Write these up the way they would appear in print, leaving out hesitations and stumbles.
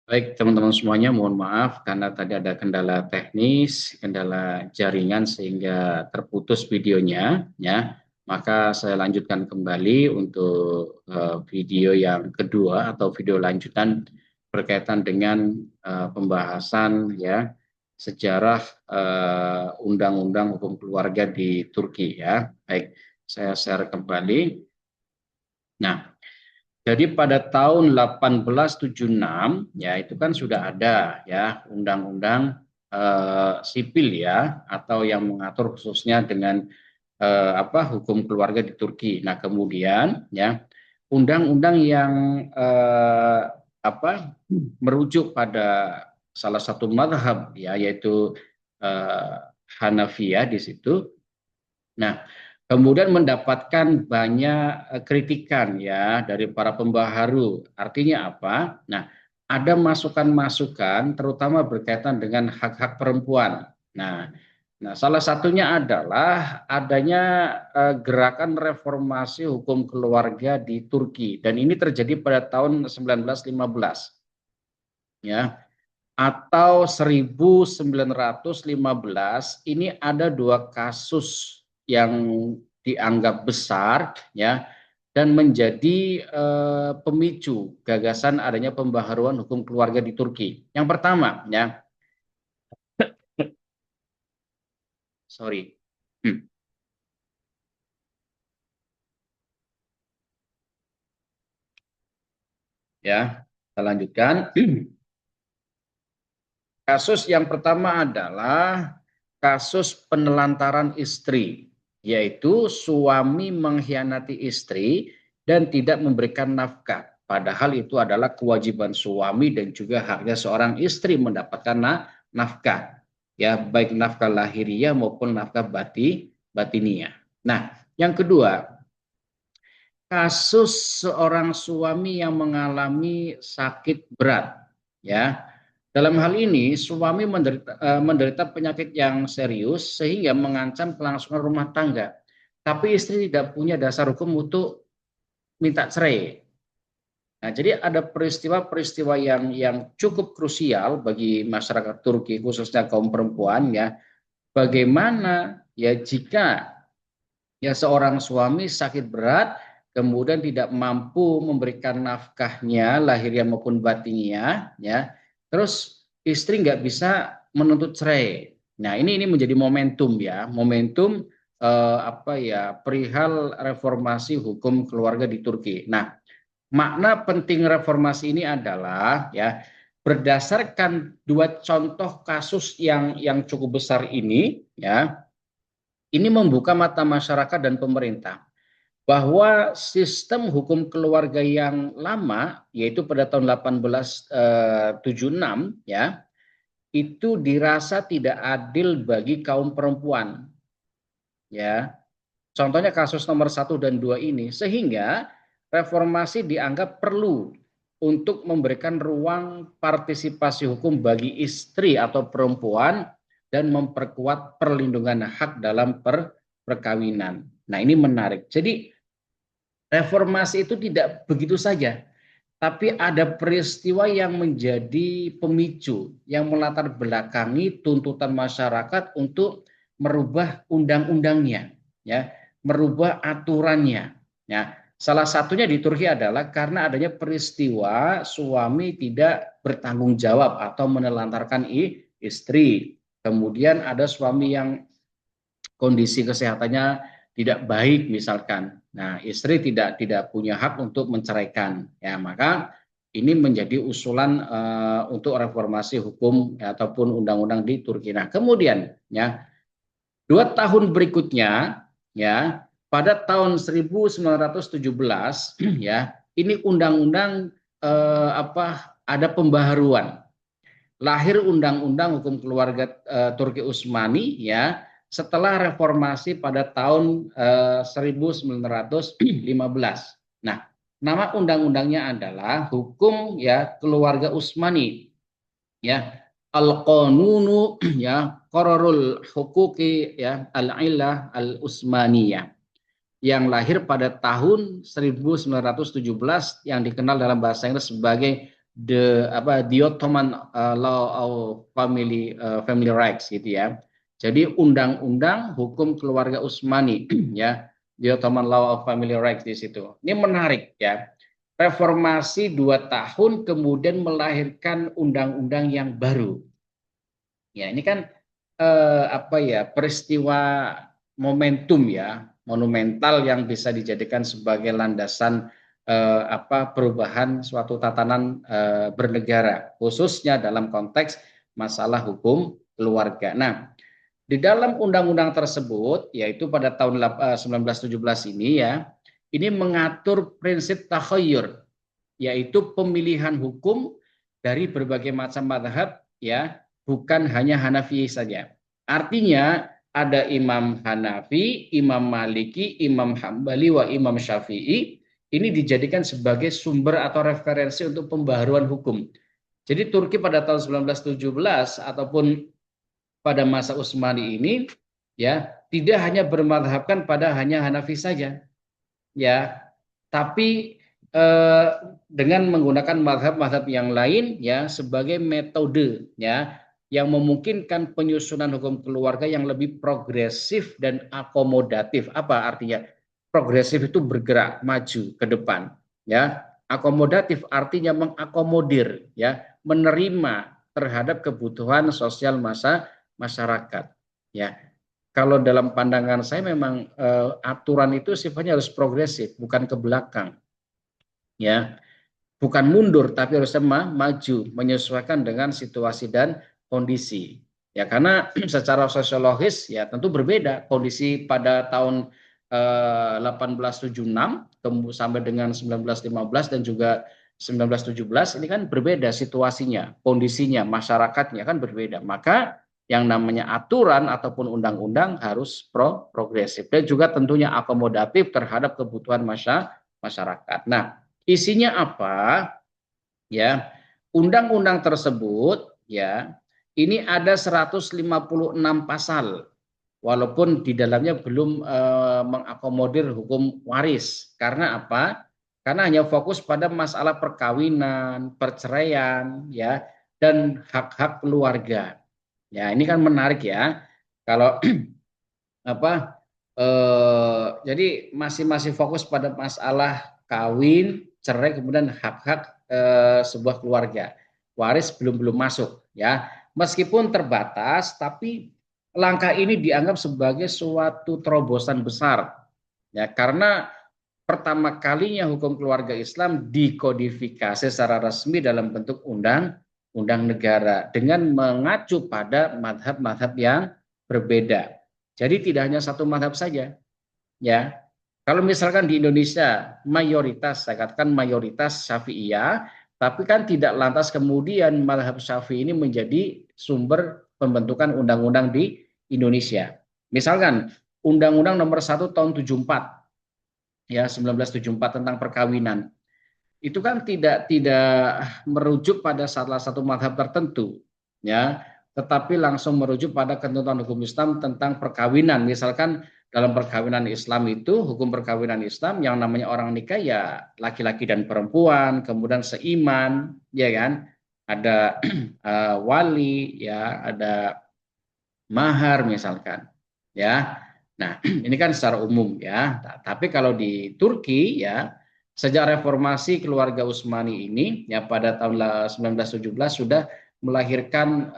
Baik, teman-teman semuanya, mohon maaf karena tadi ada kendala teknis, kendala jaringan sehingga terputus videonya, ya. Maka saya lanjutkan kembali untuk video yang kedua atau video lanjutan berkaitan dengan pembahasan ya sejarah undang-undang hukum keluarga di Turki ya. Baik, saya share kembali. Nah, jadi pada tahun 1876 ya itu kan sudah ada ya undang-undang sipil ya atau yang mengatur khususnya dengan hukum keluarga di Turki. Nah, kemudian ya undang-undang yang eh, apa merujuk pada salah satu madhab ya yaitu eh, Hanafiyah di situ. Nah, kemudian mendapatkan banyak kritikan ya dari para pembaharu. Artinya apa? Nah, ada masukan-masukan terutama berkaitan dengan hak-hak perempuan. Nah, salah satunya adalah adanya gerakan reformasi hukum keluarga di Turki dan ini terjadi pada tahun 1915 ya atau 1915 ini ada dua kasus yang dianggap besar ya dan menjadi pemicu gagasan adanya pembaharuan hukum keluarga di Turki. Yang pertama ya, sorry. Hmm, ya, kita lanjutkan. Kasus yang pertama adalah kasus penelantaran istri, yaitu suami mengkhianati istri dan tidak memberikan nafkah. Padahal itu adalah kewajiban suami dan juga haknya seorang istri mendapatkan nafkah. Ya, baik nafkah lahiriah maupun nafkah batiniah. Nah, yang kedua, kasus seorang suami yang mengalami sakit berat. Ya, dalam hal ini, suami menderita penyakit yang serius sehingga mengancam kelangsungan rumah tangga. Tapi istri tidak punya dasar hukum untuk minta cerai. Nah, jadi ada peristiwa-peristiwa yang cukup krusial bagi masyarakat Turki, khususnya kaum perempuan ya. Bagaimana ya jika ya seorang suami sakit berat, kemudian tidak mampu memberikan nafkahnya, lahiriah maupun batiniah, ya, terus istri nggak bisa menuntut cerai. Nah, ini menjadi momentum ya, momentum perihal reformasi hukum keluarga di Turki. Nah, makna penting reformasi ini adalah ya berdasarkan dua contoh kasus yang cukup besar ini ya ini membuka mata masyarakat dan pemerintah bahwa sistem hukum keluarga yang lama yaitu pada tahun 1876 ya itu dirasa tidak adil bagi kaum perempuan ya. Contohnya kasus nomor 1 dan 2 ini sehingga reformasi dianggap perlu untuk memberikan ruang partisipasi hukum bagi istri atau perempuan dan memperkuat perlindungan hak dalam perkawinan. Nah, ini menarik. Jadi reformasi itu tidak begitu saja, tapi ada peristiwa yang menjadi pemicu, yang melatar belakangi tuntutan masyarakat untuk merubah undang-undangnya, ya, merubah aturannya. Ya, salah satunya di Turki adalah karena adanya peristiwa suami tidak bertanggung jawab atau menelantarkan istri. Kemudian ada suami yang kondisi kesehatannya tidak baik misalkan. Nah, istri tidak punya hak untuk menceraikan. Ya, maka ini menjadi usulan untuk reformasi hukum ya, ataupun undang-undang di Turki. Nah, kemudian ya 2 tahun berikutnya ya pada tahun 1917 ya ini undang-undang ada pembaharuan lahir Undang-Undang Hukum Keluarga Turki Utsmani ya setelah reformasi pada tahun 1915. Nah, nama undang-undangnya adalah Hukum ya Keluarga Utsmani ya Al-Qanunu ya Qararul Huquqi ya Al-Illah Al-Utsmaniyah yang lahir pada tahun 1917 yang dikenal dalam bahasa Inggris sebagai the Ottoman Law of Family Rights gitu ya. Jadi undang-undang hukum keluarga Utsmani ya, the Ottoman Law of Family Rights di situ. Ini menarik ya. Reformasi 2 tahun kemudian melahirkan undang-undang yang baru. Ya, ini kan peristiwa momentum ya, monumental yang bisa dijadikan sebagai landasan perubahan suatu tatanan bernegara, khususnya dalam konteks masalah hukum keluarga. Nah, di dalam undang-undang tersebut, yaitu pada tahun 1917 ini ya, ini mengatur prinsip takhayyur, yaitu pemilihan hukum dari berbagai macam mazhab ya, bukan hanya Hanafi saja. Artinya ada Imam Hanafi, Imam Maliki, Imam Hambali, wa Imam Syafi'i, ini dijadikan sebagai sumber atau referensi untuk pembaharuan hukum. Jadi Turki pada tahun 1917 ataupun pada masa Utsmani ini ya tidak hanya bermadhabkan pada hanya Hanafi saja ya, tapi eh, dengan menggunakan mazhab-mazhab yang lain ya sebagai metode ya yang memungkinkan penyusunan hukum keluarga yang lebih progresif dan akomodatif. Apa artinya? Progresif itu bergerak maju ke depan ya. Akomodatif artinya mengakomodir ya, menerima terhadap kebutuhan sosial masyarakat ya. Kalau dalam pandangan saya memang aturan itu sifatnya harus progresif, bukan ke belakang ya, bukan mundur tapi harus maju menyesuaikan dengan situasi dan kondisi ya, karena secara sosiologis ya tentu berbeda kondisi pada tahun 1876 sampai dengan 1915 dan juga 1917 ini kan berbeda situasinya, kondisinya, masyarakatnya kan berbeda. Maka yang namanya aturan ataupun undang-undang harus progresif dan juga tentunya akomodatif terhadap kebutuhan masyarakat. Nah, isinya apa? Ya, undang-undang tersebut ya, ini ada 156 pasal. Walaupun di dalamnya belum mengakomodir hukum waris. Karena apa? Karena hanya fokus pada masalah perkawinan, perceraian, ya, dan hak-hak keluarga. Ya, ini kan menarik ya. Kalau apa? Jadi masih fokus pada masalah kawin, cerai, kemudian hak-hak sebuah keluarga. Waris belum masuk, ya. Meskipun terbatas, tapi langkah ini dianggap sebagai suatu terobosan besar, ya, karena pertama kalinya hukum keluarga Islam dikodifikasi secara resmi dalam bentuk undang negara dengan mengacu pada madhab-madhab yang berbeda. Jadi tidak hanya satu madhab saja, ya. Kalau misalkan di Indonesia mayoritas, saya katakan mayoritas Syafi'iyah, tapi kan tidak lantas kemudian madhab Syafi'i ini menjadi sumber pembentukan undang-undang di Indonesia. Misalkan Undang-Undang Nomor 1 Tahun 74 ya 1974 tentang perkawinan itu kan tidak merujuk pada salah satu mazhab tertentu ya, tetapi langsung merujuk pada ketentuan hukum Islam tentang perkawinan. Misalkan dalam perkawinan Islam itu hukum perkawinan Islam yang namanya orang nikah ya laki-laki dan perempuan, kemudian seiman ya kan, ada wali ya, ada mahar misalkan ya. Nah, ini kan secara umum ya. Nah, tapi kalau di Turki ya, sejak reformasi keluarga Utsmani ini ya pada tahun 1917 sudah melahirkan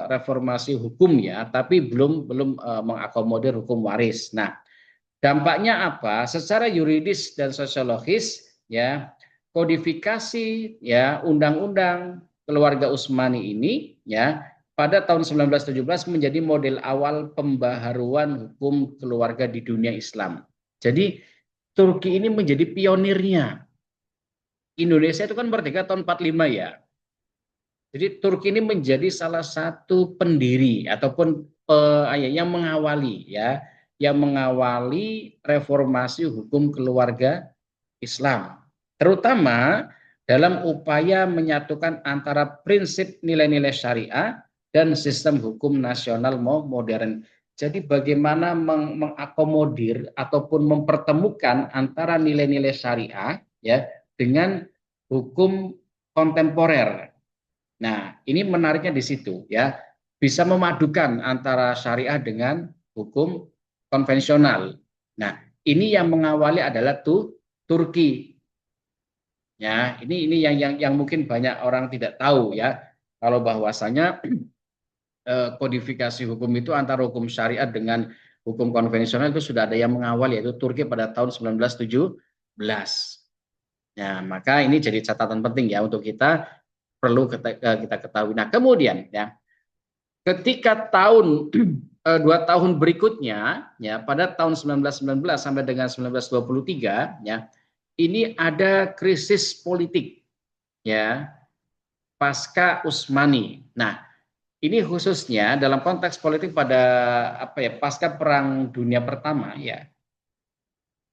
reformasi hukum ya, tapi belum mengakomodir hukum waris. Nah, dampaknya apa? Secara yuridis dan sosiologis ya, kodifikasi ya undang-undang keluarga Utsmani ini ya pada tahun 1917 menjadi model awal pembaharuan hukum keluarga di dunia Islam. Jadi Turki ini menjadi pionirnya. Indonesia itu kan merdeka tahun 45 ya. Jadi Turki ini menjadi salah satu pendiri ataupun yang mengawali ya, yang mengawali reformasi hukum keluarga Islam, terutama dalam upaya menyatukan antara prinsip nilai-nilai syariah dan sistem hukum nasional modern. Jadi bagaimana mengakomodir ataupun mempertemukan antara nilai-nilai syariah ya dengan hukum kontemporer. Nah, ini menariknya di situ ya, bisa memadukan antara syariah dengan hukum konvensional. Nah, ini yang mengawali adalah Turki. Ya, ini yang mungkin banyak orang tidak tahu ya, kalau bahwasanya kodifikasi hukum itu antara hukum syariat dengan hukum konvensional itu sudah ada yang mengawal, yaitu Turki pada tahun 1917. Nah, maka ini jadi catatan penting ya untuk kita perlu kita ketahui. Nah, kemudian ya, ketika tahun 2 tahun berikutnya ya, pada tahun 1919 sampai dengan 1923 ya, ini ada krisis politik ya, pasca Utsmani. Nah, ini khususnya dalam konteks politik pada pasca Perang Dunia Pertama ya.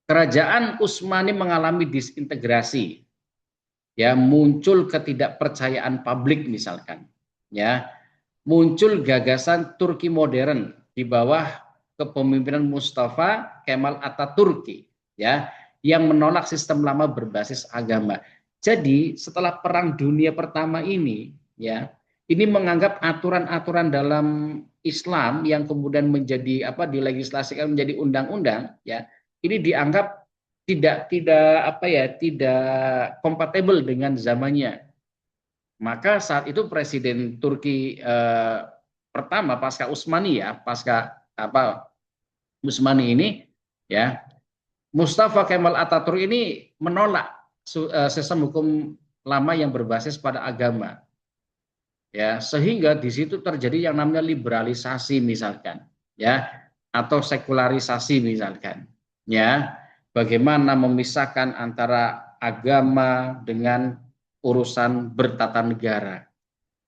Kerajaan Utsmani mengalami disintegrasi. Ya, muncul ketidakpercayaan publik misalkan. Ya, muncul gagasan Turki modern di bawah kepemimpinan Mustafa Kemal Atatürk ya, yang menolak sistem lama berbasis agama. Jadi, setelah Perang Dunia Pertama ini ya, ini menganggap aturan-aturan dalam Islam yang kemudian menjadi dilegislasikan menjadi undang-undang ya, ini dianggap tidak kompatibel dengan zamannya. Maka saat itu Presiden Turki pertama pasca Utsmani ya, Utsmani ini ya, Mustafa Kemal Atatürk ini menolak sistem hukum lama yang berbasis pada agama. Ya, sehingga di situ terjadi yang namanya liberalisasi misalkan, ya, atau sekularisasi misalkan. Ya, bagaimana memisahkan antara agama dengan urusan bertata negara,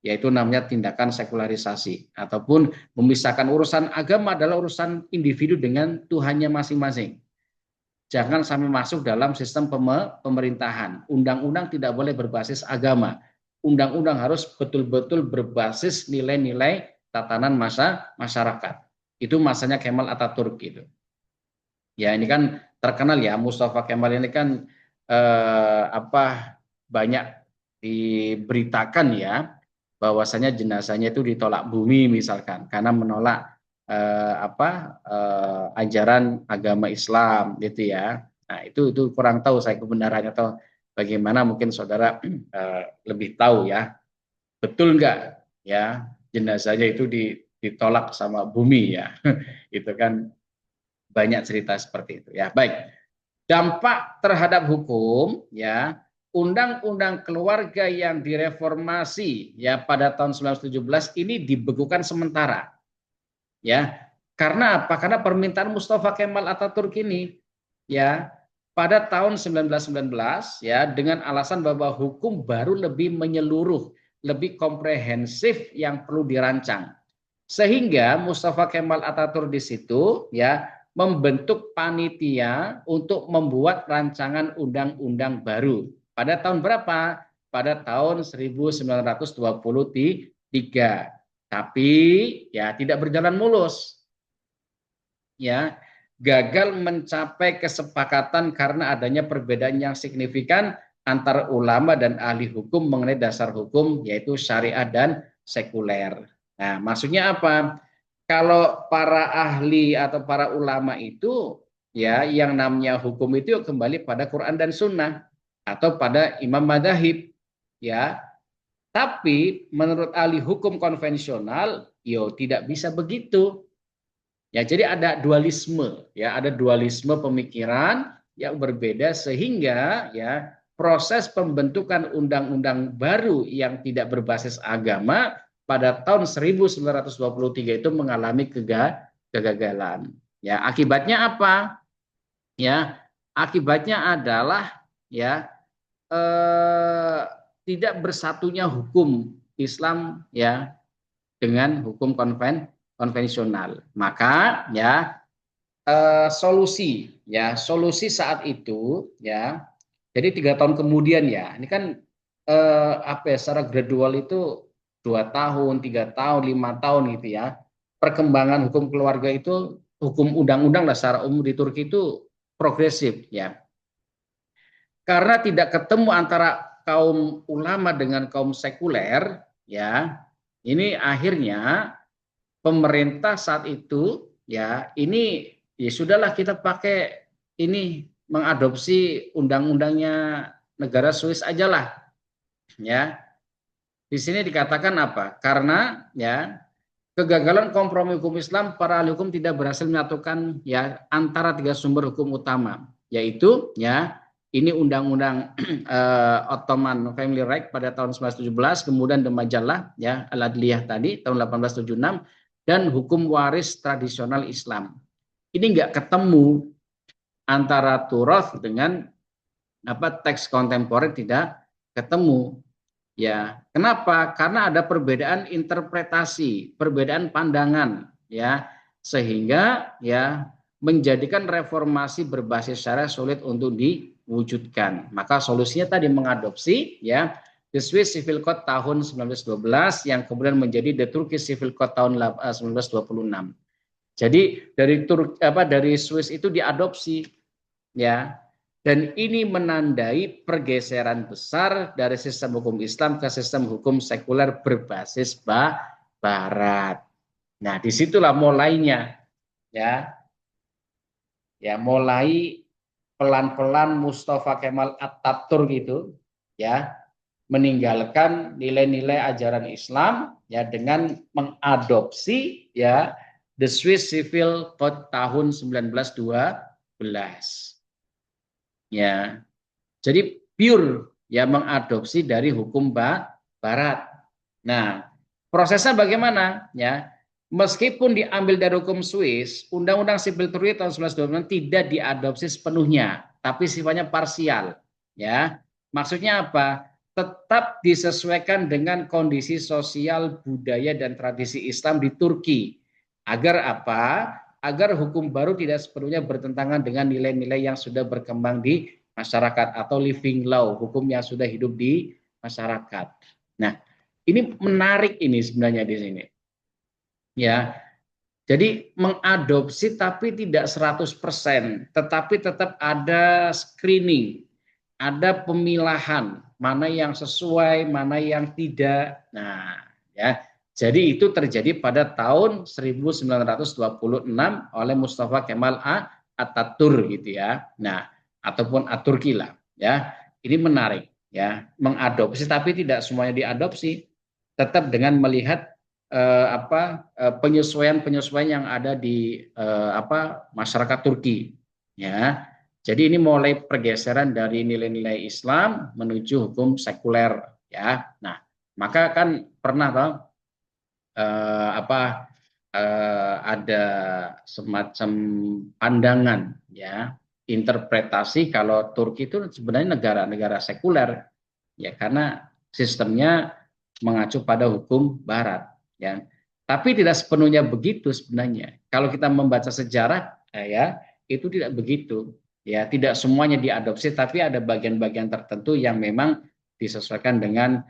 yaitu namanya tindakan sekularisasi, ataupun memisahkan urusan agama adalah urusan individu dengan Tuhannya masing-masing. Jangan sampai masuk dalam sistem pemerintahan. Undang-undang tidak boleh berbasis agama. Undang-undang harus betul-betul berbasis nilai-nilai tatanan masyarakat. Itu masanya Kemal Atatürk gitu. Ya, ini kan terkenal ya, Mustafa Kemal ini kan banyak diberitakan ya, bahwasanya jenazahnya itu ditolak bumi misalkan karena menolak ajaran agama Islam gitu ya. Nah, itu kurang tahu saya kebenarannya, atau bagaimana, mungkin saudara lebih tahu ya. Betul enggak ya jenazahnya itu ditolak sama bumi ya. Itu kan banyak cerita seperti itu ya. Baik. Dampak terhadap hukum ya, Undang-Undang Keluarga yang direformasi ya pada tahun 1917 ini dibekukan sementara. Ya. Karena apa? Karena permintaan Mustafa Kemal Atatürk ini ya, pada tahun 1919 ya, dengan alasan bahwa hukum baru lebih menyeluruh, lebih komprehensif yang perlu dirancang. Sehingga Mustafa Kemal Atatürk di situ ya membentuk panitia untuk membuat rancangan undang-undang baru. Pada tahun berapa? Pada tahun 1923. Tapi ya tidak berjalan mulus. Ya, gagal mencapai kesepakatan karena adanya perbedaan yang signifikan antara ulama dan ahli hukum mengenai dasar hukum, yaitu syariah dan sekuler. Nah, maksudnya apa? Kalau para ahli atau para ulama itu ya, yang namanya hukum itu kembali pada Quran dan Sunnah atau pada imam madzhab ya. Tapi menurut ahli hukum konvensional, tidak bisa begitu. Ya, jadi ada dualisme, ya, ada dualisme pemikiran yang berbeda, sehingga ya proses pembentukan undang-undang baru yang tidak berbasis agama pada tahun 1923 itu mengalami kegagalan. Ya, akibatnya apa? Ya, akibatnya adalah ya tidak bersatunya hukum Islam ya dengan hukum konvensional. Maka ya solusi saat itu ya, jadi 3 tahun kemudian ya, ini kan secara gradual itu 2 tahun, 3 tahun, 5 tahun gitu ya. Perkembangan hukum keluarga itu, hukum undang-undang lah secara umum di Turki itu progresif ya. Karena tidak ketemu antara kaum ulama dengan kaum sekuler, ya, ini akhirnya pemerintah saat itu, ya, ini ya sudahlah kita pakai ini mengadopsi undang-undangnya negara Swiss aja lah, ya. Di sini dikatakan apa? Karena ya kegagalan kompromi hukum Islam, para ahli hukum tidak berhasil menyatukan ya antara tiga sumber hukum utama, yaitu ya ini undang-undang Ottoman Family Right pada tahun 1917, kemudian The Majalah ya Al-Adliyah tadi tahun 1876, dan hukum waris tradisional Islam. Ini nggak ketemu antara Turath dengan teks kontemporer, tidak ketemu. Ya, kenapa? Karena ada perbedaan interpretasi, perbedaan pandangan, ya, sehingga ya menjadikan reformasi berbasis syariah sulit untuk diwujudkan. Maka solusinya tadi mengadopsi ya The Swiss Civil Code tahun 1912 yang kemudian menjadi The Turkish Civil Code tahun 1926. Jadi dari Swiss itu diadopsi, ya. Dan ini menandai pergeseran besar dari sistem hukum Islam ke sistem hukum sekuler berbasis Barat. Nah, disitulah mulainya, ya, ya mulai pelan-pelan Mustafa Kemal Atatürk gitu, ya, meninggalkan nilai-nilai ajaran Islam, ya, dengan mengadopsi ya The Swiss Civil Code tahun 1912. Ya, jadi pure ya mengadopsi dari hukum Barat. Nah, prosesnya bagaimana? Ya, meskipun diambil dari hukum Swiss, Undang-Undang Sipil Turki tahun 1926 tidak diadopsi sepenuhnya, tapi sifatnya parsial. Ya, maksudnya apa? Tetap disesuaikan dengan kondisi sosial, budaya, dan tradisi Islam di Turki. Agar apa? Agar hukum baru tidak sepenuhnya bertentangan dengan nilai-nilai yang sudah berkembang di masyarakat atau living law, hukum yang sudah hidup di masyarakat. Nah, ini menarik ini sebenarnya di sini. Ya. Jadi mengadopsi tapi tidak 100%, tetapi tetap ada screening, ada pemilahan, mana yang sesuai, mana yang tidak. Nah, ya. Jadi itu terjadi pada tahun 1926 oleh Mustafa Kemal Atatürk gitu ya. Nah, ataupun Aturki lah, ya. Ini menarik ya, mengadopsi tapi tidak semuanya diadopsi, tetap dengan melihat penyesuaian-penyesuaian yang ada di masyarakat Turki, ya. Jadi ini mulai pergeseran dari nilai-nilai Islam menuju hukum sekuler, ya. Nah, maka kan pernah ada semacam pandangan, ya, interpretasi kalau Turki itu sebenarnya negara sekuler, ya, karena sistemnya mengacu pada hukum Barat, ya. Tapi tidak sepenuhnya begitu sebenarnya. Kalau kita membaca sejarah, ya, itu tidak begitu. Ya, tidak semuanya diadopsi, tapi ada bagian-bagian tertentu yang memang disesuaikan dengan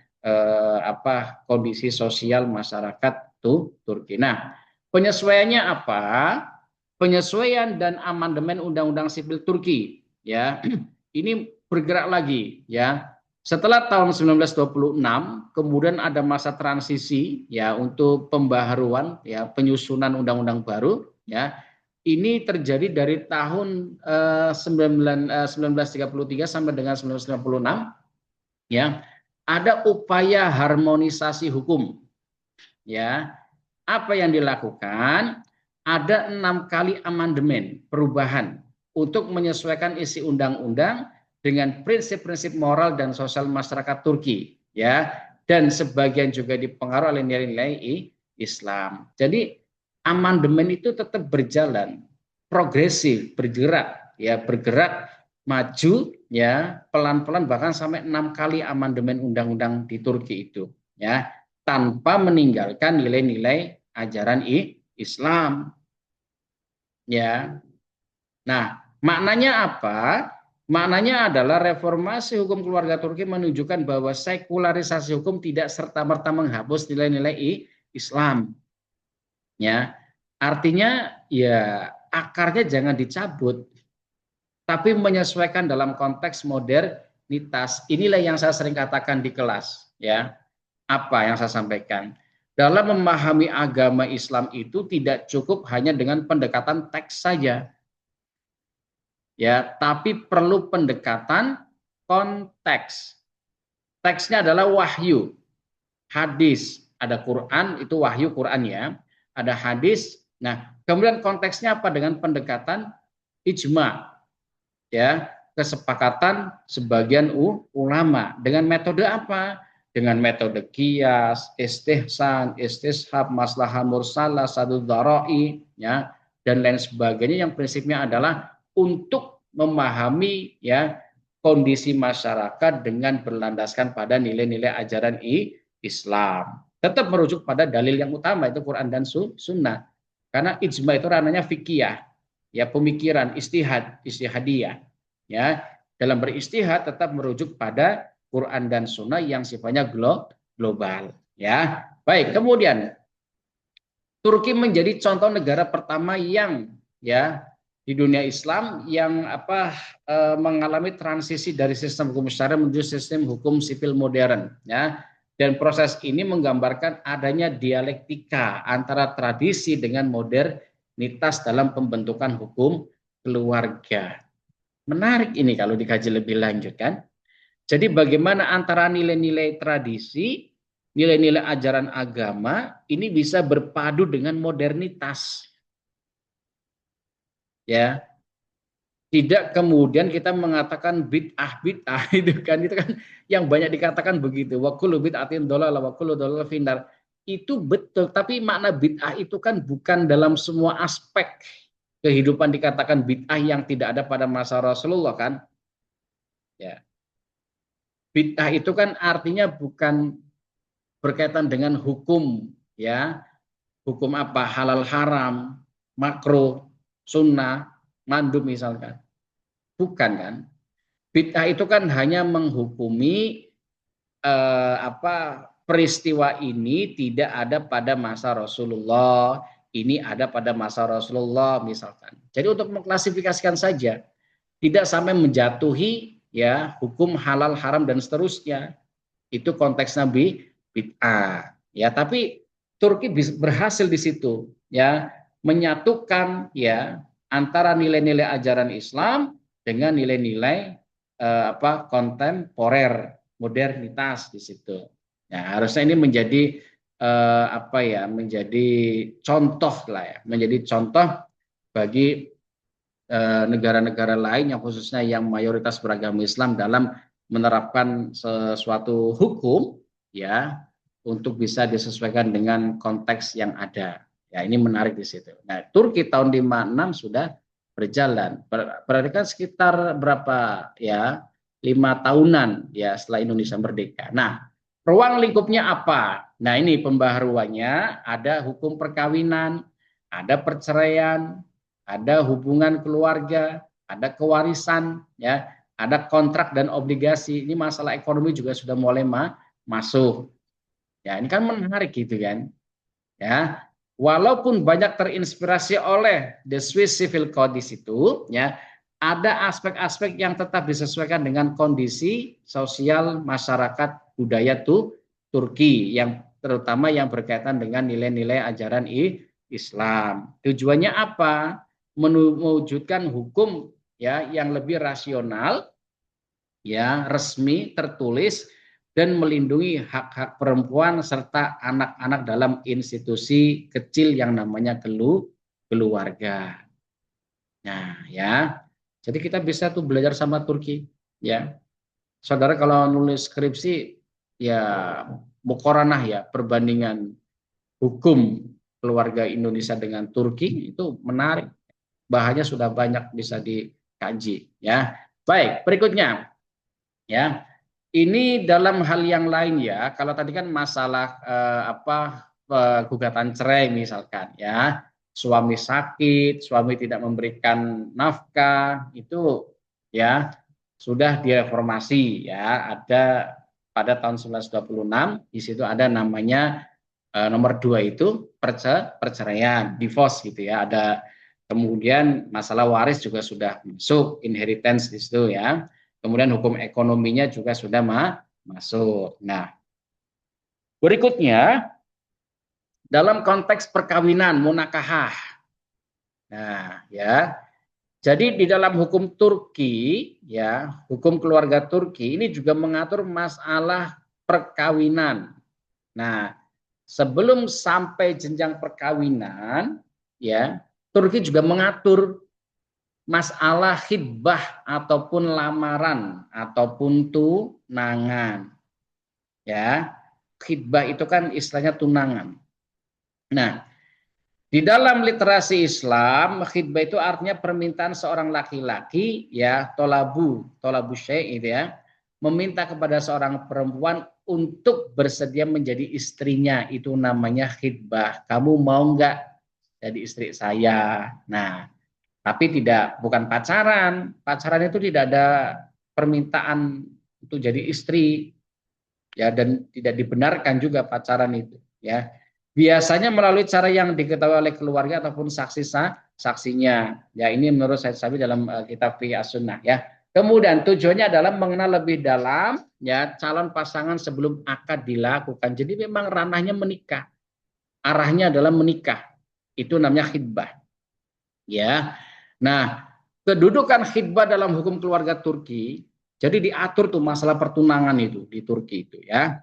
kondisi sosial masyarakat Turki. Nah, penyesuaiannya apa? Penyesuaian dan amandemen Undang-Undang Sipil Turki, ya. Ini bergerak lagi, ya. Setelah tahun 1926, kemudian ada masa transisi ya untuk pembaharuan ya penyusunan undang-undang baru, ya. Ini terjadi dari tahun 1933 sampai dengan 1996, ya. Ada upaya harmonisasi hukum, ya. Apa yang dilakukan? Ada 6 kali amandemen perubahan untuk menyesuaikan isi undang-undang dengan prinsip-prinsip moral dan sosial masyarakat Turki, ya, dan sebagian juga dipengaruhi oleh nilai-nilai Islam. Jadi amandemen itu tetap berjalan, progresif, bergerak, ya, bergerak maju, ya, pelan-pelan bahkan sampai 6 kali amandemen undang-undang di Turki itu, ya, tanpa meninggalkan nilai-nilai ajaran Islam, ya. Nah, maknanya apa? Maknanya adalah reformasi hukum keluarga Turki menunjukkan bahwa sekularisasi hukum tidak serta-merta menghapus nilai-nilai Islam, ya. Artinya ya akarnya jangan dicabut, tapi menyesuaikan dalam konteks modernitas, modernitas. Inilah yang saya sering katakan di kelas, ya. Apa yang saya sampaikan? Dalam memahami agama Islam itu tidak cukup hanya dengan pendekatan teks saja, ya, tapi perlu pendekatan konteks. Teksnya adalah wahyu, hadis, ada Quran, itu wahyu Quran ya, ada hadis. Nah, kemudian konteksnya apa? Dengan pendekatan ijma, ya, kesepakatan sebagian ulama. Dengan metode apa? Dengan metode kias, istihsan, istishab, maslahah mursalah, sadu dharai, ya, dan lain sebagainya, yang prinsipnya adalah untuk memahami, ya, kondisi masyarakat dengan berlandaskan pada nilai-nilai ajaran Islam. Tetap merujuk pada dalil yang utama, itu Quran dan Sunnah. Karena ijma itu ranahnya fikih, ya, pemikiran, istihadiyah, ya. Dalam beristihad tetap merujuk pada Quran dan Sunnah yang sifatnya global, ya. Baik, kemudian Turki menjadi contoh negara pertama yang, ya, di dunia Islam yang mengalami transisi dari sistem hukum syariah menuju sistem hukum sipil modern, ya. Dan proses ini menggambarkan adanya dialektika antara tradisi dengan modernitas dalam pembentukan hukum keluarga. Menarik ini kalau dikaji lebih lanjut kan. Jadi bagaimana antara nilai-nilai tradisi, nilai-nilai ajaran agama ini bisa berpadu dengan modernitas. Ya. Tidak kemudian kita mengatakan bid'ah itu kan yang banyak dikatakan begitu. Wa kullu bid'atin dhalalah wa kullu dhalalatin finnar. Itu betul, tapi makna bid'ah itu kan bukan dalam semua aspek kehidupan dikatakan bid'ah yang tidak ada pada masa Rasulullah kan. Ya. Bid'ah itu kan artinya bukan berkaitan dengan hukum, ya. Hukum apa? Halal haram, makruh, sunnah, mandub misalkan. Bukan kan? Bid'ah itu kan hanya menghukumi peristiwa ini tidak ada pada masa Rasulullah, ini ada pada masa Rasulullah misalkan. Jadi untuk mengklasifikasikan saja, tidak sampai menjatuhi, ya, hukum halal haram dan seterusnya. Itu konteks Nabi bid'ah, ya. Tapi Turki berhasil di situ, ya, menyatukan, ya, antara nilai-nilai ajaran Islam dengan nilai-nilai kontemporer, modernitas di situ. Ya, harusnya ini menjadi menjadi contoh lah, ya, menjadi contoh bagi negara-negara lain yang khususnya yang mayoritas beragama Islam dalam menerapkan sesuatu hukum, ya, untuk bisa disesuaikan dengan konteks yang ada. Ya, ini menarik di situ. Nah, Turki tahun 56 sudah berjalan. Berarti kan sekitar berapa, ya? 5 tahunan, ya, setelah Indonesia merdeka. Nah, ruang lingkupnya apa? Nah, ini pembaharuannya ada hukum perkawinan, ada perceraian, ada hubungan keluarga, ada kewarisan, ya, ada kontrak dan obligasi. Ini masalah ekonomi juga sudah mulai masuk. Ya, ini kan menarik gitu kan. Ya, walaupun banyak terinspirasi oleh The Swiss Civil Code di situ, ya, ada aspek-aspek yang tetap disesuaikan dengan kondisi sosial masyarakat budaya Turki, yang terutama yang berkaitan dengan nilai-nilai ajaran Islam. Tujuannya apa? Mewujudkan hukum, ya, yang lebih rasional, ya, resmi, tertulis, dan melindungi hak-hak perempuan serta anak-anak dalam institusi kecil yang namanya keluarga. Nah, ya, jadi kita bisa tuh belajar sama Turki, ya. Saudara kalau nulis skripsi, ya, mukoranah, ya, perbandingan hukum keluarga Indonesia dengan Turki itu menarik. Bahannya sudah banyak bisa dikaji, ya. Baik, berikutnya, ya. Ini dalam hal yang lain, ya. Kalau tadi kan masalah gugatan cerai misalkan, ya. Suami sakit, suami tidak memberikan nafkah, itu, ya, sudah direformasi, ya. Ada pada tahun 1926, di situ ada namanya nomor 2 itu perceraian, divorce gitu, ya. Ada kemudian masalah waris juga sudah masuk, inheritance di situ, ya. Kemudian hukum ekonominya juga sudah masuk. Nah, berikutnya dalam konteks perkawinan munakahah. Nah, ya. Jadi di dalam hukum Turki, ya, hukum keluarga Turki ini juga mengatur masalah perkawinan. Nah, sebelum sampai jenjang perkawinan, ya, Turki juga mengatur masalah khidbah ataupun lamaran ataupun tunangan. Ya, khidbah itu kan istilahnya tunangan. Nah, di dalam literasi Islam, khidbah itu artinya permintaan seorang laki-laki, ya, tolabu syai' itu ya, meminta kepada seorang perempuan untuk bersedia menjadi istrinya, itu namanya khidbah. Kamu mau nggak jadi istri saya? Nah, tapi bukan pacaran. Pacaran itu tidak ada permintaan untuk jadi istri, ya, dan tidak dibenarkan juga pacaran itu, ya. Biasanya melalui cara yang diketahui oleh keluarga ataupun saksinya, ya, ini menurut saya Sabi dalam kitab Fiqh As-Sunnah, ya. Kemudian tujuannya adalah mengenal lebih dalam, ya, calon pasangan sebelum akad dilakukan. Jadi memang ranahnya menikah, arahnya adalah menikah, itu namanya khidbah, ya. Nah, kedudukan khidbah dalam hukum keluarga Turki, jadi diatur tuh masalah pertunangan itu di Turki itu, ya.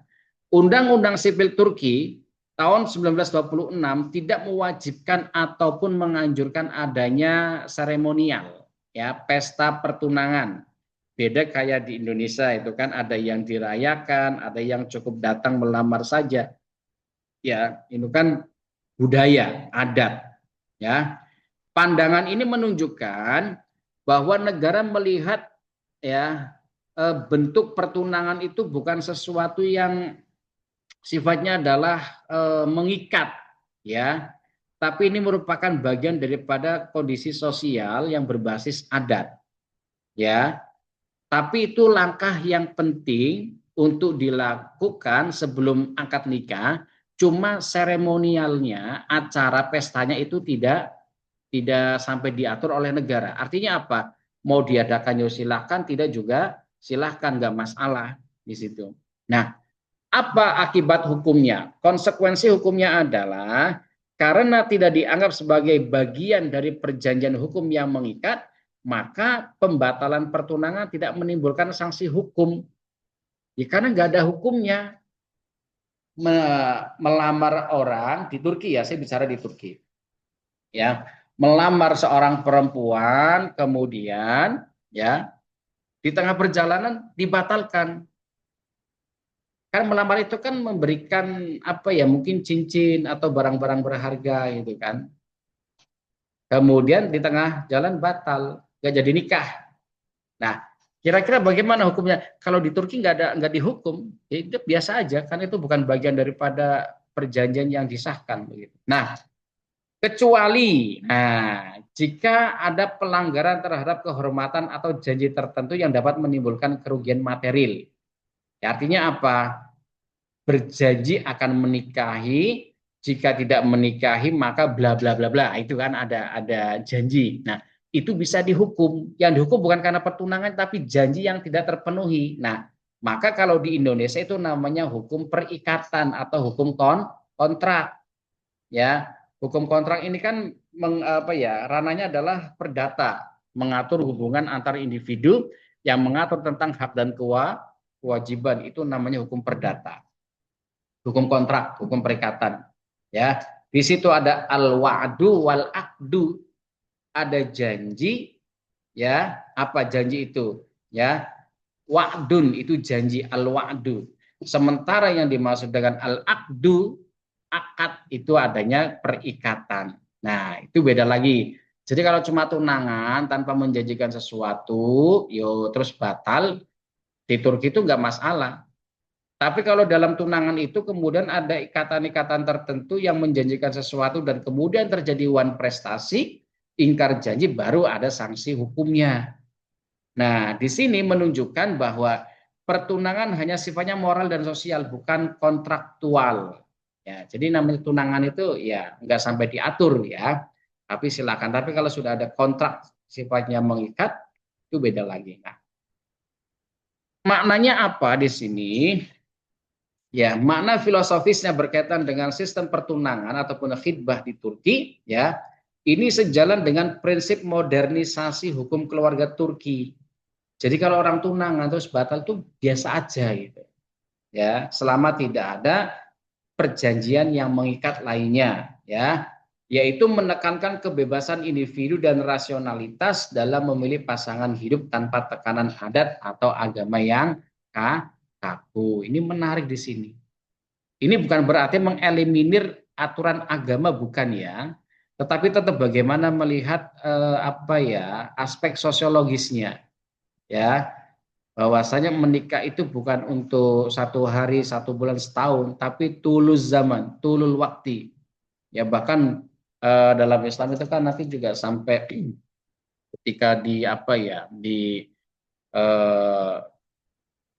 Undang-Undang Sipil Turki tahun 1926 tidak mewajibkan ataupun menganjurkan adanya seremonial, ya, pesta pertunangan. Beda kayak di Indonesia itu kan ada yang dirayakan, ada yang cukup datang melamar saja. Ya, itu kan budaya, adat, ya. Pandangan ini menunjukkan bahwa negara melihat, ya, bentuk pertunangan itu bukan sesuatu yang sifatnya adalah mengikat, ya, tapi ini merupakan bagian daripada kondisi sosial yang berbasis adat, ya. Tapi itu langkah yang penting untuk dilakukan sebelum akad nikah. Cuma seremonialnya, acara pestanya itu tidak sampai diatur oleh negara. Artinya apa? Mau diadakan ya silahkan, tidak juga silahkan, nggak masalah di situ. Nah, apa akibat hukumnya? Konsekuensi hukumnya adalah karena tidak dianggap sebagai bagian dari perjanjian hukum yang mengikat, maka pembatalan pertunangan tidak menimbulkan sanksi hukum. Ya, karena nggak ada hukumnya. Melamar orang di Turki, ya, saya bicara di Turki, ya, melamar seorang perempuan, kemudian, ya, di tengah perjalanan dibatalkan. Kan melamar itu kan memberikan apa ya, mungkin cincin atau barang-barang berharga gitu kan. Kemudian di tengah jalan batal, nggak jadi nikah. Nah, kira-kira bagaimana hukumnya? Kalau di Turki nggak dihukum, ya itu biasa aja, kan itu bukan bagian daripada perjanjian yang disahkan begitu. Nah, kecuali, nah, jika ada pelanggaran terhadap kehormatan atau janji tertentu yang dapat menimbulkan kerugian material. Ya, artinya apa? Berjanji akan menikahi, jika tidak menikahi maka bla bla bla bla, itu kan ada janji. Nah, itu bisa dihukum. Yang dihukum bukan karena pertunangan tapi janji yang tidak terpenuhi. Nah, maka kalau di Indonesia itu namanya hukum perikatan atau hukum kontrak, ya. Hukum kontrak ini kan apa ya, ranahnya adalah perdata, mengatur hubungan antar individu yang mengatur tentang hak dan kewajiban, itu namanya hukum perdata, hukum kontrak, hukum perikatan. Ya, di situ ada al-wa'du wal akdu, ada janji, ya, apa janji itu? Ya, wa'dun itu janji, al-wa'du. Sementara yang dimaksud dengan al-akdu, akad, itu adanya perikatan. Nah, itu beda lagi. Jadi kalau cuma tunangan tanpa menjanjikan sesuatu, yo terus batal, di Turki itu nggak masalah. Tapi kalau dalam tunangan itu kemudian ada ikatan-ikatan tertentu yang menjanjikan sesuatu dan kemudian terjadi wan prestasi, ingkar janji, baru ada sanksi hukumnya. Nah, di sini menunjukkan bahwa pertunangan hanya sifatnya moral dan sosial, bukan kontraktual. Ya, jadi namanya tunangan itu ya nggak sampai diatur, ya. Tapi silakan. Tapi kalau sudah ada kontrak sifatnya mengikat, itu beda lagi. Nah, Maknanya apa di sini? Ya, makna filosofisnya berkaitan dengan sistem pertunangan ataupun khitbah di Turki, ya. Ini sejalan dengan prinsip modernisasi hukum keluarga Turki. Jadi kalau orang tunangan terus batal itu biasa aja gitu. Ya, selama tidak ada perjanjian yang mengikat lainnya, ya, yaitu menekankan kebebasan individu dan rasionalitas dalam memilih pasangan hidup tanpa tekanan adat atau agama yang kaku. Ini menarik di sini. Ini bukan berarti mengeliminir aturan agama, bukan ya, tetapi tetap bagaimana melihat apa ya, aspek sosiologisnya, ya, bahwasanya menikah itu bukan untuk 1 hari, 1 bulan, setahun, tapi tulus zaman, tulul waktu. Ya bahkan dalam Islam itu kan nanti juga sampai ketika di apa ya, di eh,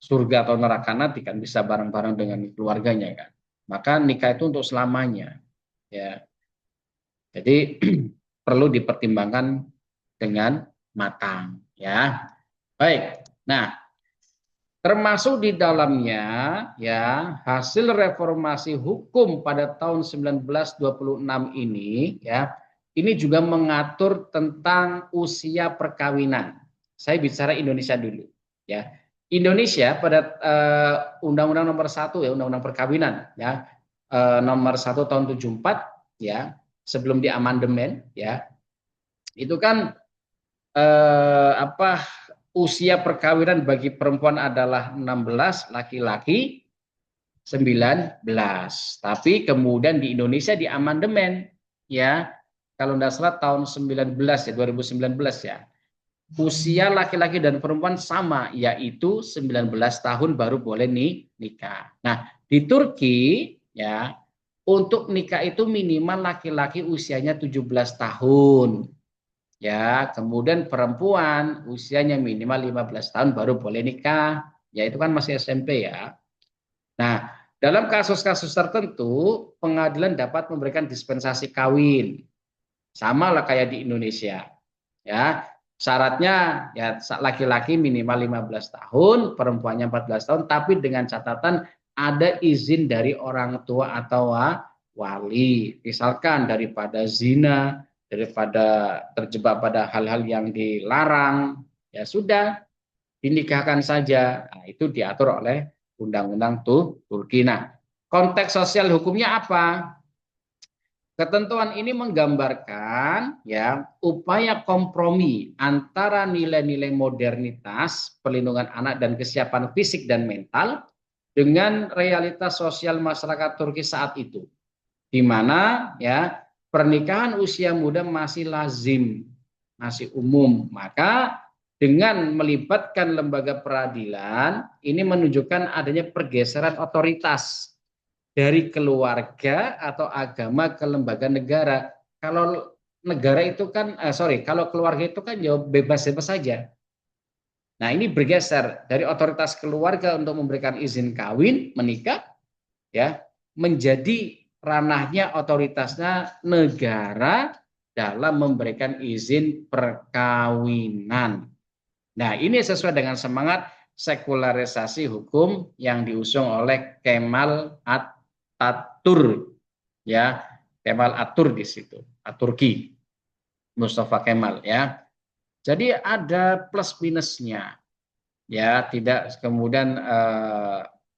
surga atau neraka nanti kan bisa bareng-bareng dengan keluarganya kan. Maka nikah itu untuk selamanya. Ya, jadi perlu dipertimbangkan dengan matang. Ya, baik. Nah, termasuk di dalamnya ya hasil reformasi hukum pada tahun 1926 ini ya, ini juga mengatur tentang usia perkawinan. Saya bicara Indonesia dulu ya. Indonesia pada Undang-Undang Nomor 1 ya, Undang-Undang Perkawinan ya, Nomor 1 tahun 74 ya, sebelum diamandemen ya. Itu kan apa, usia perkawinan bagi perempuan adalah 16, laki-laki 19. Tapi kemudian di Indonesia di amandemen ya, kalau tidak salah tahun 19 ya, 2019 ya. Usia laki-laki dan perempuan sama, yaitu 19 tahun baru boleh nikah. Nah, di Turki ya, untuk nikah itu minimal laki-laki usianya 17 tahun. Ya, kemudian perempuan usianya minimal 15 tahun baru boleh nikah. Ya, itu kan masih SMP ya. Nah, dalam kasus-kasus tertentu, pengadilan dapat memberikan dispensasi kawin. Sama lah kayak di Indonesia. Ya, syaratnya ya laki-laki minimal 15 tahun, perempuannya 14 tahun, tapi dengan catatan ada izin dari orang tua atau wali. Misalkan daripada zina, daripada terjebak pada hal-hal yang dilarang, ya sudah dinikahkan saja. Nah, itu diatur oleh undang-undang Turki. Nah, konteks sosial hukumnya apa? Ketentuan ini menggambarkan ya upaya kompromi antara nilai-nilai modernitas, perlindungan anak dan kesiapan fisik dan mental dengan realitas sosial masyarakat Turki saat itu, di mana ya pernikahan usia muda masih lazim, masih umum. Maka dengan melibatkan lembaga peradilan ini menunjukkan adanya pergeseran otoritas dari keluarga atau agama ke lembaga negara. Kalau negara itu kan, kalau keluarga itu kan ya bebas-bebas saja. Nah, ini bergeser dari otoritas keluarga untuk memberikan izin kawin, menikah, ya, menjadi ranahnya otoritasnya negara dalam memberikan izin perkawinan. Nah, ini sesuai dengan semangat sekularisasi hukum yang diusung oleh Kemal Atatürk, ya, Kemal Atur di situ, Aturki, Mustafa Kemal ya. Jadi ada plus minusnya, ya, tidak kemudian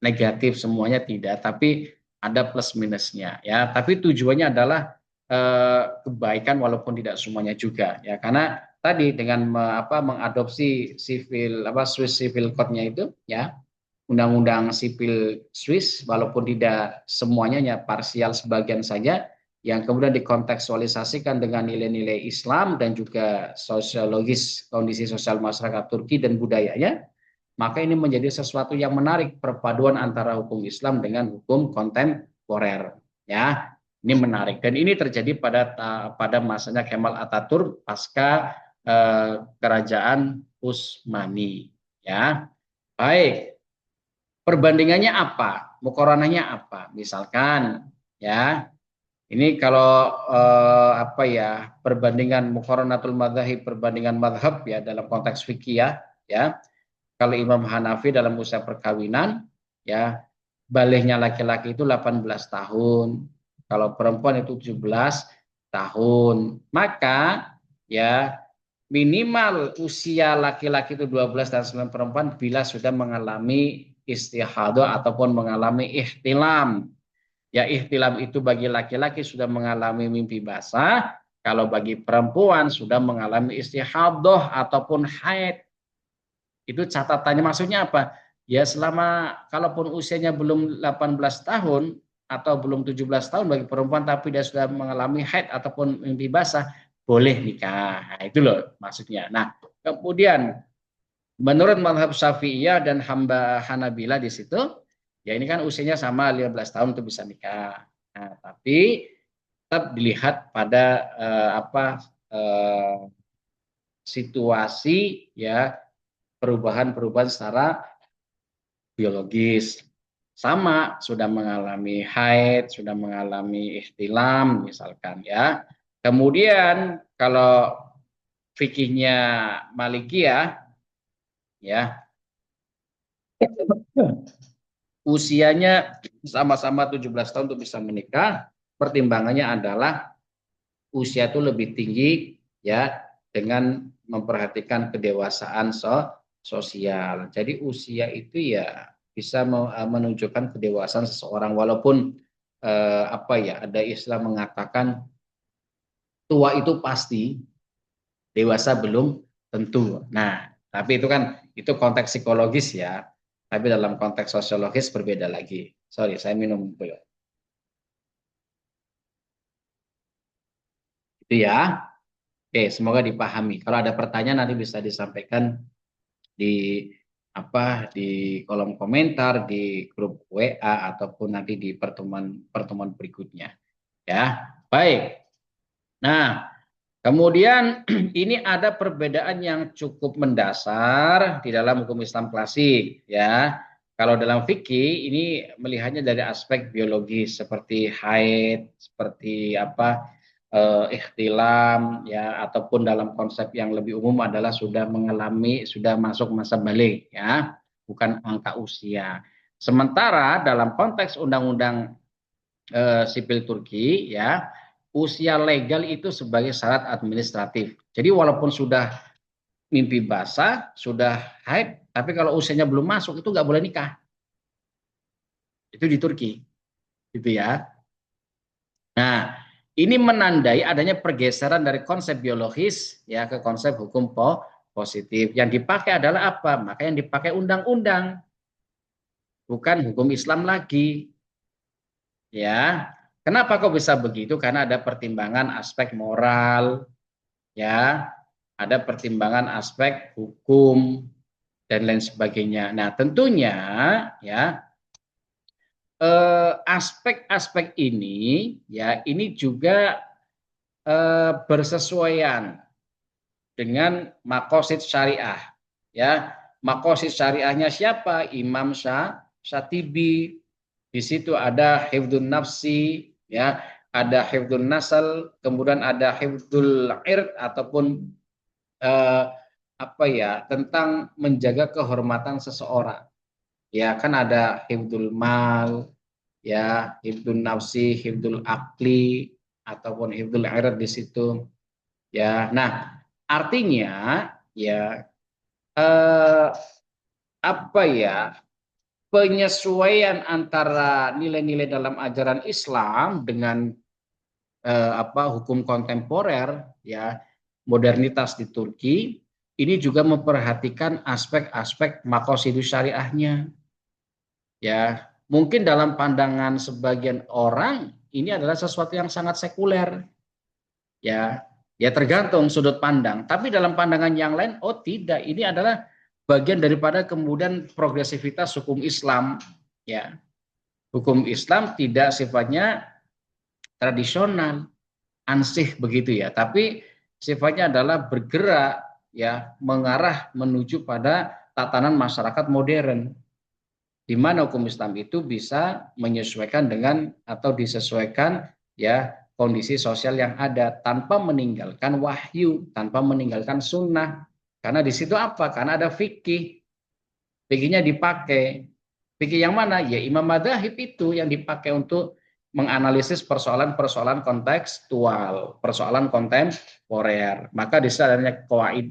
negatif semuanya tidak, tapi ada plus minusnya ya. Tapi tujuannya adalah kebaikan walaupun tidak semuanya juga ya, karena tadi dengan mengadopsi Swiss Civil Code-nya itu ya, undang-undang sipil Swiss, walaupun tidak semuanya, ya parsial sebagian saja, yang kemudian dikontekstualisasikan dengan nilai-nilai Islam dan juga sosiologis kondisi sosial masyarakat Turki dan budayanya, maka ini menjadi sesuatu yang menarik, perpaduan antara hukum Islam dengan hukum kontemporer ya. Ini menarik dan ini terjadi pada masanya Kemal Atatürk pasca kerajaan Utsmani ya. Baik, perbandingannya apa? Mukoronanya apa? Misalkan ya, ini kalau perbandingan mukoronatul madzhab, perbandingan madhab ya dalam konteks fikih ya, Kalau Imam Hanafi dalam usia perkawinan, ya balignya laki-laki itu 18 tahun. Kalau perempuan itu 17 tahun. Maka ya minimal usia laki-laki itu 12 dan 9 perempuan bila sudah mengalami istihadah ataupun mengalami ihtilam. Ya ihtilam itu bagi laki-laki sudah mengalami mimpi basah, kalau bagi perempuan sudah mengalami istihadah ataupun haid. Itu catatannya maksudnya apa? Ya selama kalaupun usianya belum 18 tahun atau belum 17 tahun bagi perempuan tapi dia sudah mengalami haid ataupun mimpi basah, boleh nikah. Nah, itu loh maksudnya. Nah, kemudian menurut mazhab Syafi'iyah dan hamba Hanabila di situ, ya ini kan usianya sama 15 tahun untuk bisa nikah. Nah, tapi tetap dilihat pada eh, situasi ya perubahan-perubahan secara biologis. Sama sudah mengalami haid, sudah mengalami ihtilam misalkan ya. Kemudian kalau fikihnya Malikiyah ya, usianya sama-sama 17 tahun untuk bisa menikah, pertimbangannya adalah usia itu lebih tinggi ya dengan memperhatikan kedewasaan sosial. Jadi usia itu ya bisa menunjukkan kedewasaan seseorang walaupun apa ya ada istilah mengatakan tua itu pasti, dewasa belum tentu. Nah, tapi itu kan itu konteks psikologis ya. Tapi dalam konteks sosiologis berbeda lagi. Sorry, saya minum dulu. Itu ya. Oke, semoga dipahami. Kalau ada pertanyaan nanti bisa disampaikan di di kolom komentar di grup WA ataupun nanti di pertemuan berikutnya. Ya, baik. Nah, kemudian ini ada perbedaan yang cukup mendasar di dalam hukum Islam klasik, ya. Kalau dalam fikih ini melihatnya dari aspek biologis seperti haid, seperti ikhtilam, ya, ataupun dalam konsep yang lebih umum adalah sudah masuk masa balik, ya, bukan angka usia. Sementara dalam konteks undang-undang sipil Turki, ya, usia legal itu sebagai syarat administratif. Jadi walaupun sudah mimpi basah, sudah haid, tapi kalau usianya belum masuk itu nggak boleh nikah. Itu di Turki, gitu ya. Nah, ini menandai adanya pergeseran dari konsep biologis ya ke konsep hukum positif. Yang dipakai adalah apa? Maka yang dipakai undang-undang, bukan hukum Islam lagi. Ya, kenapa kok bisa begitu? Karena ada pertimbangan aspek moral, ya, ada pertimbangan aspek hukum dan lain sebagainya. Nah, tentunya ya aspek-aspek ini ya ini juga bersesuaian dengan makosid syariah. Ya, makosid syariahnya siapa? Imam Syatibi. Di situ ada hifdzun nafsi, ya, ada hifdzun nasal, kemudian ada hifdzul ird ataupun eh, tentang menjaga kehormatan seseorang. Ya, kan ada hifdzul mal, ya, hifdzun nafsi, hifdzul akli ataupun hifdzul ird di situ. Ya, nah artinya ya eh, apa ya penyesuaian antara nilai-nilai dalam ajaran Islam dengan hukum kontemporer ya modernitas di Turki ini juga memperhatikan aspek-aspek makosidus syariahnya ya mungkin dalam pandangan sebagian orang ini adalah sesuatu yang sangat sekuler ya ya tergantung sudut pandang tapi dalam pandangan yang lain oh tidak ini adalah bagian daripada kemudian progresivitas hukum Islam ya hukum Islam tidak sifatnya tradisional ansih begitu ya tapi sifatnya adalah bergerak ya mengarah menuju pada tatanan masyarakat modern di mana hukum Islam itu bisa menyesuaikan dengan atau disesuaikan ya kondisi sosial yang ada tanpa meninggalkan wahyu, tanpa meninggalkan sunnah. Karena di situ apa? Karena ada fikih. fikihnya dipakai. Fikih yang mana? Ya Imam Madzhab itu yang dipakai untuk menganalisis persoalan-persoalan kontekstual, persoalan kontemporer. Maka di sana adanya qawaid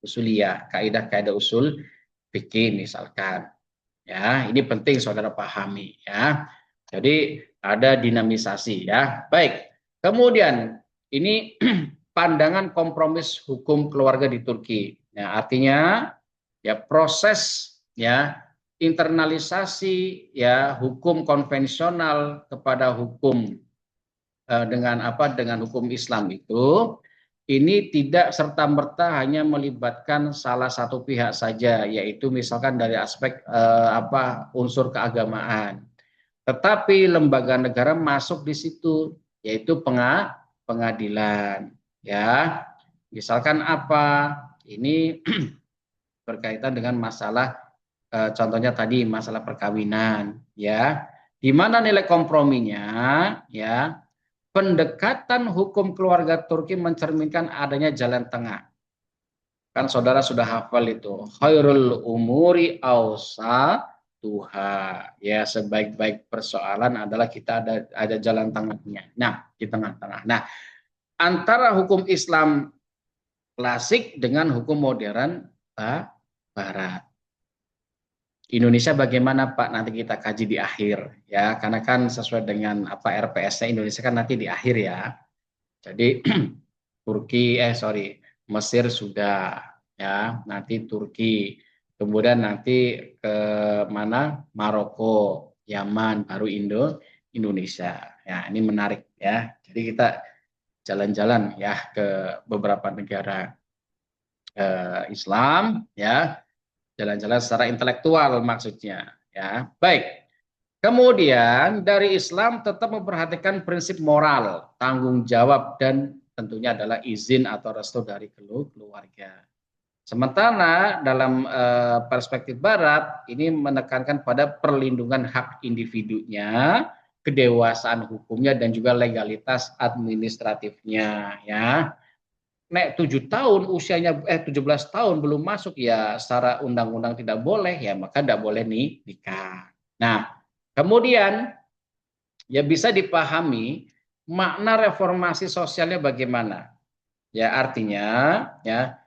usuliyah, kaidah-kaidah usul fikih misalkan. Ya, ini penting saudara pahami ya. Jadi ada dinamisasi ya. Baik. Kemudian ini pandangan kompromis hukum keluarga di Turki. Ya, artinya ya proses ya internalisasi ya hukum konvensional kepada hukum dengan hukum Islam itu ini tidak serta-merta hanya melibatkan salah satu pihak saja, yaitu misalkan dari aspek unsur keagamaan. Tetapi lembaga negara masuk di situ, yaitu pengadilan. Ya, misalkan apa? Ini berkaitan dengan masalah, contohnya tadi masalah perkawinan, ya. Di mana nilai komprominya, ya? Pendekatan hukum keluarga Turki mencerminkan adanya jalan tengah. Kan saudara sudah hafal itu. Khairul umuri ausa tuha. Ya, sebaik-baik persoalan adalah kita ada jalan tengahnya. Nah, di tengah-tengah. Nah, antara hukum Islam klasik dengan hukum modern barat. Indonesia bagaimana Pak? Nanti kita kaji di akhir ya, karena kan sesuai dengan RPS-nya Indonesia kan nanti di akhir ya. Jadi Mesir sudah ya, nanti Turki, kemudian nanti ke mana? Maroko, Yaman, baru Indonesia. Ya, ini menarik ya. Jadi kita jalan-jalan ya ke beberapa negara Islam ya, jalan-jalan secara intelektual maksudnya ya. Baik. Kemudian dari Islam tetap memperhatikan prinsip moral, tanggung jawab, dan tentunya adalah izin atau restu dari keluarga. Sementara dalam perspektif Barat ini menekankan pada perlindungan hak individunya, kedewasaan hukumnya, dan juga legalitas administratifnya. Ya, nek 7 tahun usianya 17 tahun belum masuk ya secara undang-undang tidak boleh ya, maka tidak boleh nih nikah. Nah, kemudian ya bisa dipahami makna reformasi sosialnya bagaimana. Ya artinya ya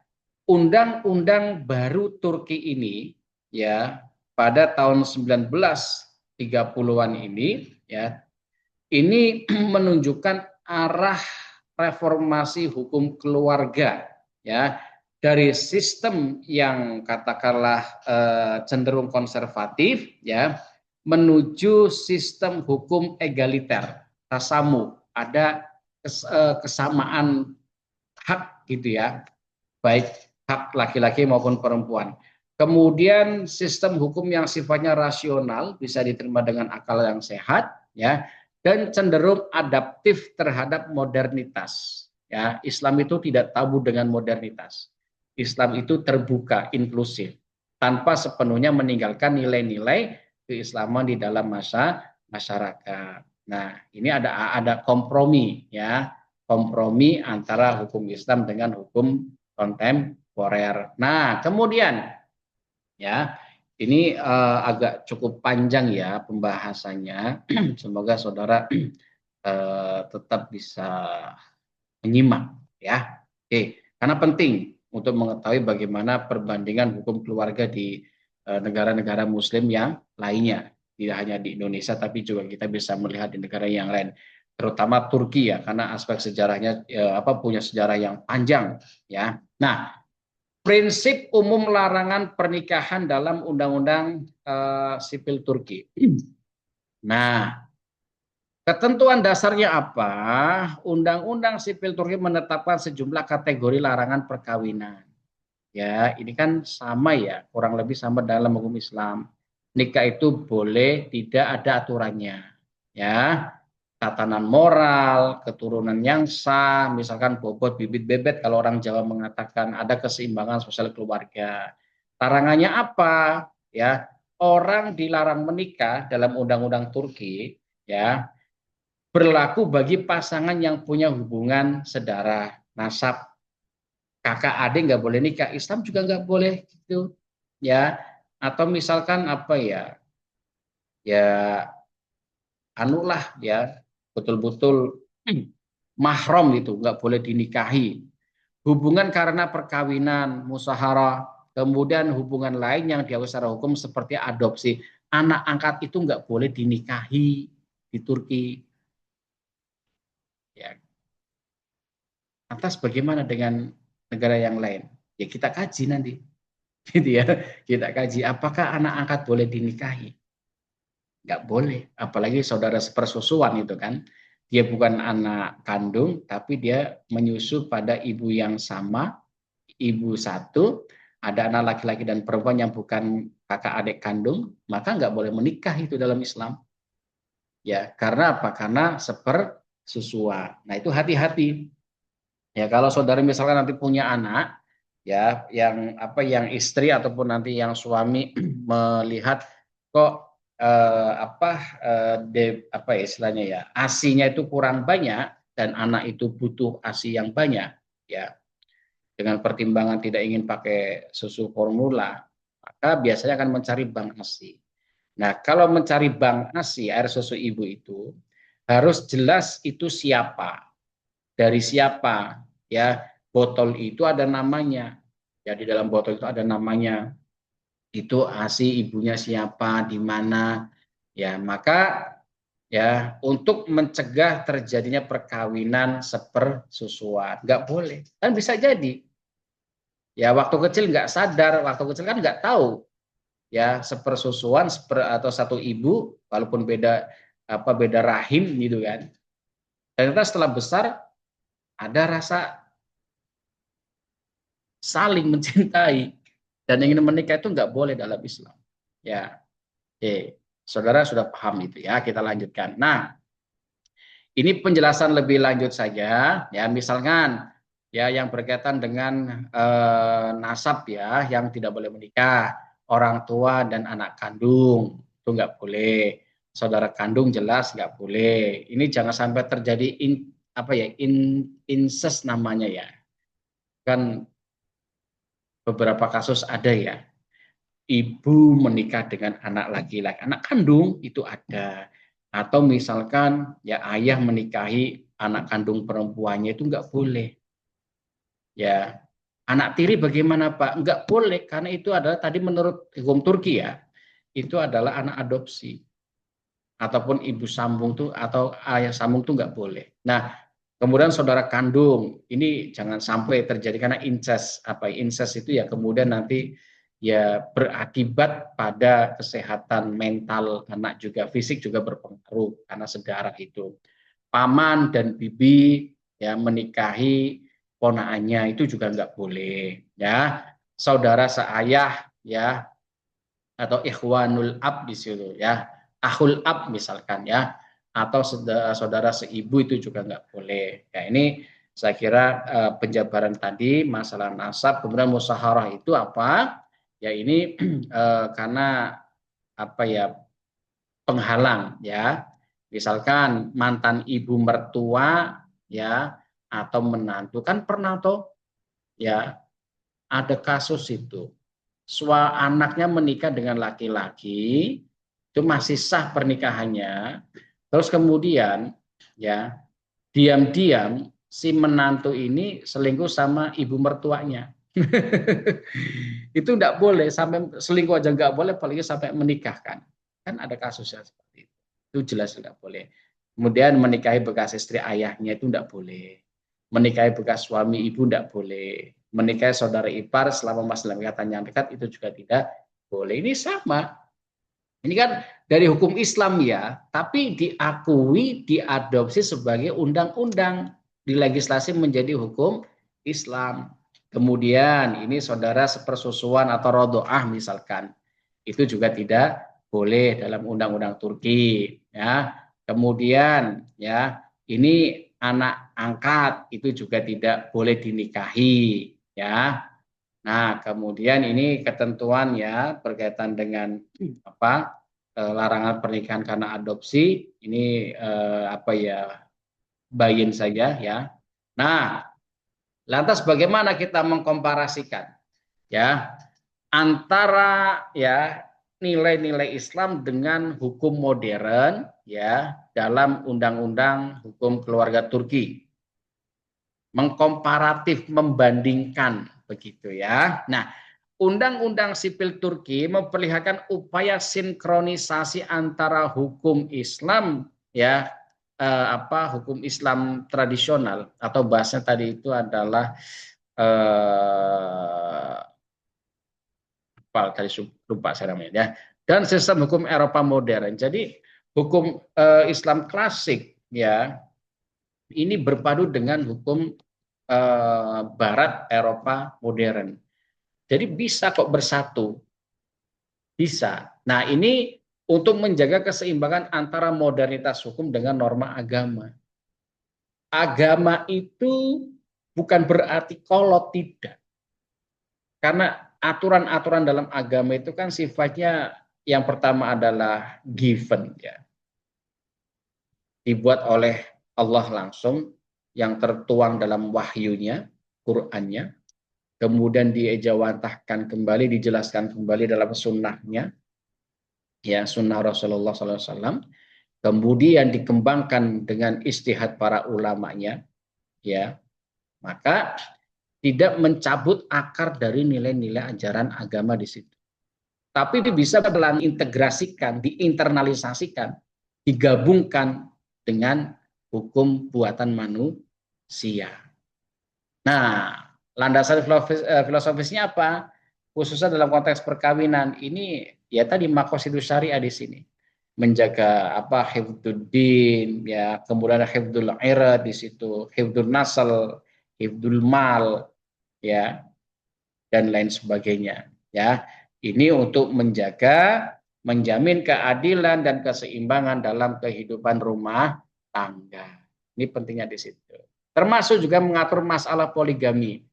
undang-undang baru Turki ini ya pada tahun 1930-an ini ya ini menunjukkan arah reformasi hukum keluarga ya dari sistem yang katakanlah cenderung konservatif ya menuju sistem hukum egaliter, tasamu, ada kesamaan hak gitu ya, baik hak laki-laki maupun perempuan. Kemudian sistem hukum yang sifatnya rasional bisa diterima dengan akal yang sehat ya dan cenderung adaptif terhadap modernitas. Ya, Islam itu tidak tabu dengan modernitas. Islam itu terbuka, inklusif, tanpa sepenuhnya meninggalkan nilai-nilai keislaman di dalam masyarakat. Nah, ini ada kompromi ya, kompromi antara hukum Islam dengan hukum kontemporer. Nah, kemudian ya ini agak cukup panjang ya pembahasannya. Semoga saudara tetap bisa menyimak ya. Oke, karena penting untuk mengetahui bagaimana perbandingan hukum keluarga di negara-negara Muslim yang lainnya. Tidak hanya di Indonesia, tapi juga kita bisa melihat di negara yang lain, terutama Turki ya, karena aspek sejarahnya punya sejarah yang panjang ya. Nah, prinsip umum larangan pernikahan dalam Undang-Undang Sipil Turki. Nah, ketentuan dasarnya apa? Undang-Undang Sipil Turki menetapkan sejumlah kategori larangan perkawinan. Ya, ini kan sama ya, kurang lebih sama dalam hukum Islam. Nikah itu boleh, tidak ada aturannya. Ya, tatanan moral, keturunan yang sah, misalkan bobot bibit bebet kalau orang Jawa mengatakan ada keseimbangan sosial keluarga. Larangannya apa? Ya, orang dilarang menikah dalam undang-undang Turki, ya, berlaku bagi pasangan yang punya hubungan sedara, nasab. Kakak adik nggak boleh nikah, Islam juga nggak boleh gitu. ya, atau misalkan apa ya, ya anulah ya, betul-betul mahram itu nggak boleh dinikahi. Hubungan karena perkawinan, musyawarah, kemudian hubungan lain yang diakui secara hukum seperti adopsi. Anak angkat itu nggak boleh dinikahi di Turki. Ya, atas bagaimana dengan negara yang lain? Ya kita kaji nanti, gitu ya. Kita kaji apakah anak angkat boleh dinikahi? Nggak boleh, apalagi saudara sepersusuan itu kan. Dia bukan anak kandung, tapi dia menyusu pada ibu yang sama, ibu satu, ada anak laki-laki dan perempuan yang bukan kakak adik kandung, maka nggak boleh menikah itu dalam Islam. Ya, karena apa? Karena sepersusuan. Nah, itu hati-hati. Ya, kalau saudara misalkan nanti punya anak, ya, yang apa, yang istri ataupun nanti yang suami melihat kok apa ya istilahnya ya, asinya itu kurang banyak dan anak itu butuh asi yang banyak, ya, dengan pertimbangan tidak ingin pakai susu formula, maka biasanya akan mencari bank ASI. Nah, kalau mencari bank ASI, air susu ibu itu harus jelas itu siapa, dari siapa, ya. Botol itu ada namanya. Ya, di dalam botol itu ada namanya. Itu ASI ibunya siapa, di mana. Ya, maka ya untuk mencegah terjadinya perkawinan sepersusuan, nggak boleh. Kan bisa jadi ya waktu kecil nggak sadar, waktu kecil kan nggak tahu ya sepersusuan atau satu ibu walaupun beda apa beda rahim gitu kan. Ternyata setelah besar ada rasa saling mencintai dan ingin menikah itu nggak boleh dalam Islam. Ya, saudara sudah paham itu ya. Kita lanjutkan. Nah, ini penjelasan lebih lanjut saja, ya misalkan ya yang berkaitan dengan nasab ya, yang tidak boleh menikah, orang tua dan anak kandung itu nggak boleh, saudara kandung jelas nggak boleh. Ini jangan sampai terjadi apa ya incest namanya ya, kan beberapa kasus ada ya, ibu menikah dengan anak laki-laki, anak kandung itu ada. Atau misalkan ya ayah menikahi anak kandung perempuannya itu nggak boleh. Ya, anak tiri bagaimana Pak? Nggak boleh karena itu adalah tadi menurut hukum Turki ya, itu adalah anak adopsi ataupun ibu sambung tuh atau ayah sambung tuh nggak boleh. Nah, kemudian saudara kandung ini jangan sampai terjadi karena incest, apa incest itu ya kemudian nanti ya berakibat pada kesehatan mental anak, juga fisik juga berpengaruh karena sedarah itu. Paman dan bibi ya menikahi ponaannya itu juga nggak boleh ya. Saudara seayah ya atau ikhwanul ab di situ ya, ahul ab misalkan ya, atau saudara seibu itu juga nggak boleh. Ya ini saya kira penjabaran tadi masalah nasab. Kemudian musyawarah itu apa? Ya ini karena apa ya penghalang ya. Misalkan mantan ibu mertua ya atau menantu kan pernah toh ya ada kasus itu, anaknya menikah dengan laki-laki, itu masih sah pernikahannya, terus kemudian ya diam-diam si menantu ini selingkuh sama ibu mertuanya. Itu enggak boleh, sampai selingkuh aja enggak boleh, apalagi sampai menikahkan. Kan ada kasusnya seperti itu. Itu jelas enggak boleh. Kemudian menikahi bekas istri ayahnya itu enggak boleh. Menikahi bekas suami ibu enggak boleh. Menikahi saudara ipar selama masih dalam ikatan yang dekat itu juga tidak boleh. Ini sama. Ini kan dari hukum Islam ya, tapi diakui, diadopsi sebagai undang-undang, dilegislasi menjadi hukum Islam. Kemudian ini saudara sepersusuan atau rodoah misalkan, itu juga tidak boleh dalam undang-undang Turki. Ya, kemudian ya ini anak angkat itu juga tidak boleh dinikahi. Ya, nah, kemudian ini ketentuan ya berkaitan dengan apa larangan pernikahan karena adopsi ini apa ya bayin saja ya. Nah, lantas bagaimana kita mengkomparasikan ya? antara ya nilai-nilai Islam dengan hukum modern ya dalam undang-undang hukum keluarga Turki. Mengkomparatif, membandingkan begitu ya. Nah, Undang-Undang Sipil Turki memperlihatkan upaya sinkronisasi antara hukum Islam ya hukum Islam tradisional atau bahasa tadi itu adalah tadi lupa saya namanya ya, dan sistem hukum Eropa modern. Jadi hukum Islam klasik ya ini berpadu dengan hukum Barat Eropa modern. Jadi bisa kok bersatu, bisa. Nah ini untuk menjaga keseimbangan antara modernitas hukum dengan norma agama. Agama itu bukan berarti kolot, tidak. Karena aturan-aturan dalam agama itu kan sifatnya yang pertama adalah given ya. Dibuat oleh Allah langsung yang tertuang dalam wahyunya, Qur'annya, kemudian diejawantahkan kembali, dijelaskan kembali dalam sunnahnya, ya sunnah Rasulullah SAW, kemudian dikembangkan dengan istihad para ulamanya, ya maka tidak mencabut akar dari nilai-nilai ajaran agama di situ. Tapi bisa diintegrasikan, diinternalisasikan, digabungkan dengan hukum buatan manusia. Nah, landasan filosofisnya apa? Khususnya dalam konteks perkawinan ini ya tadi maqasidus syariah di sini. Menjaga apa hifdzuddin ya, kemudian hifdzul irad di situ, hifdzul nasl, hifdzul mal ya dan lain sebagainya ya. Ini untuk menjaga, menjamin keadilan dan keseimbangan dalam kehidupan rumah tangga. Ini pentingnya di situ. Termasuk juga mengatur masalah poligami.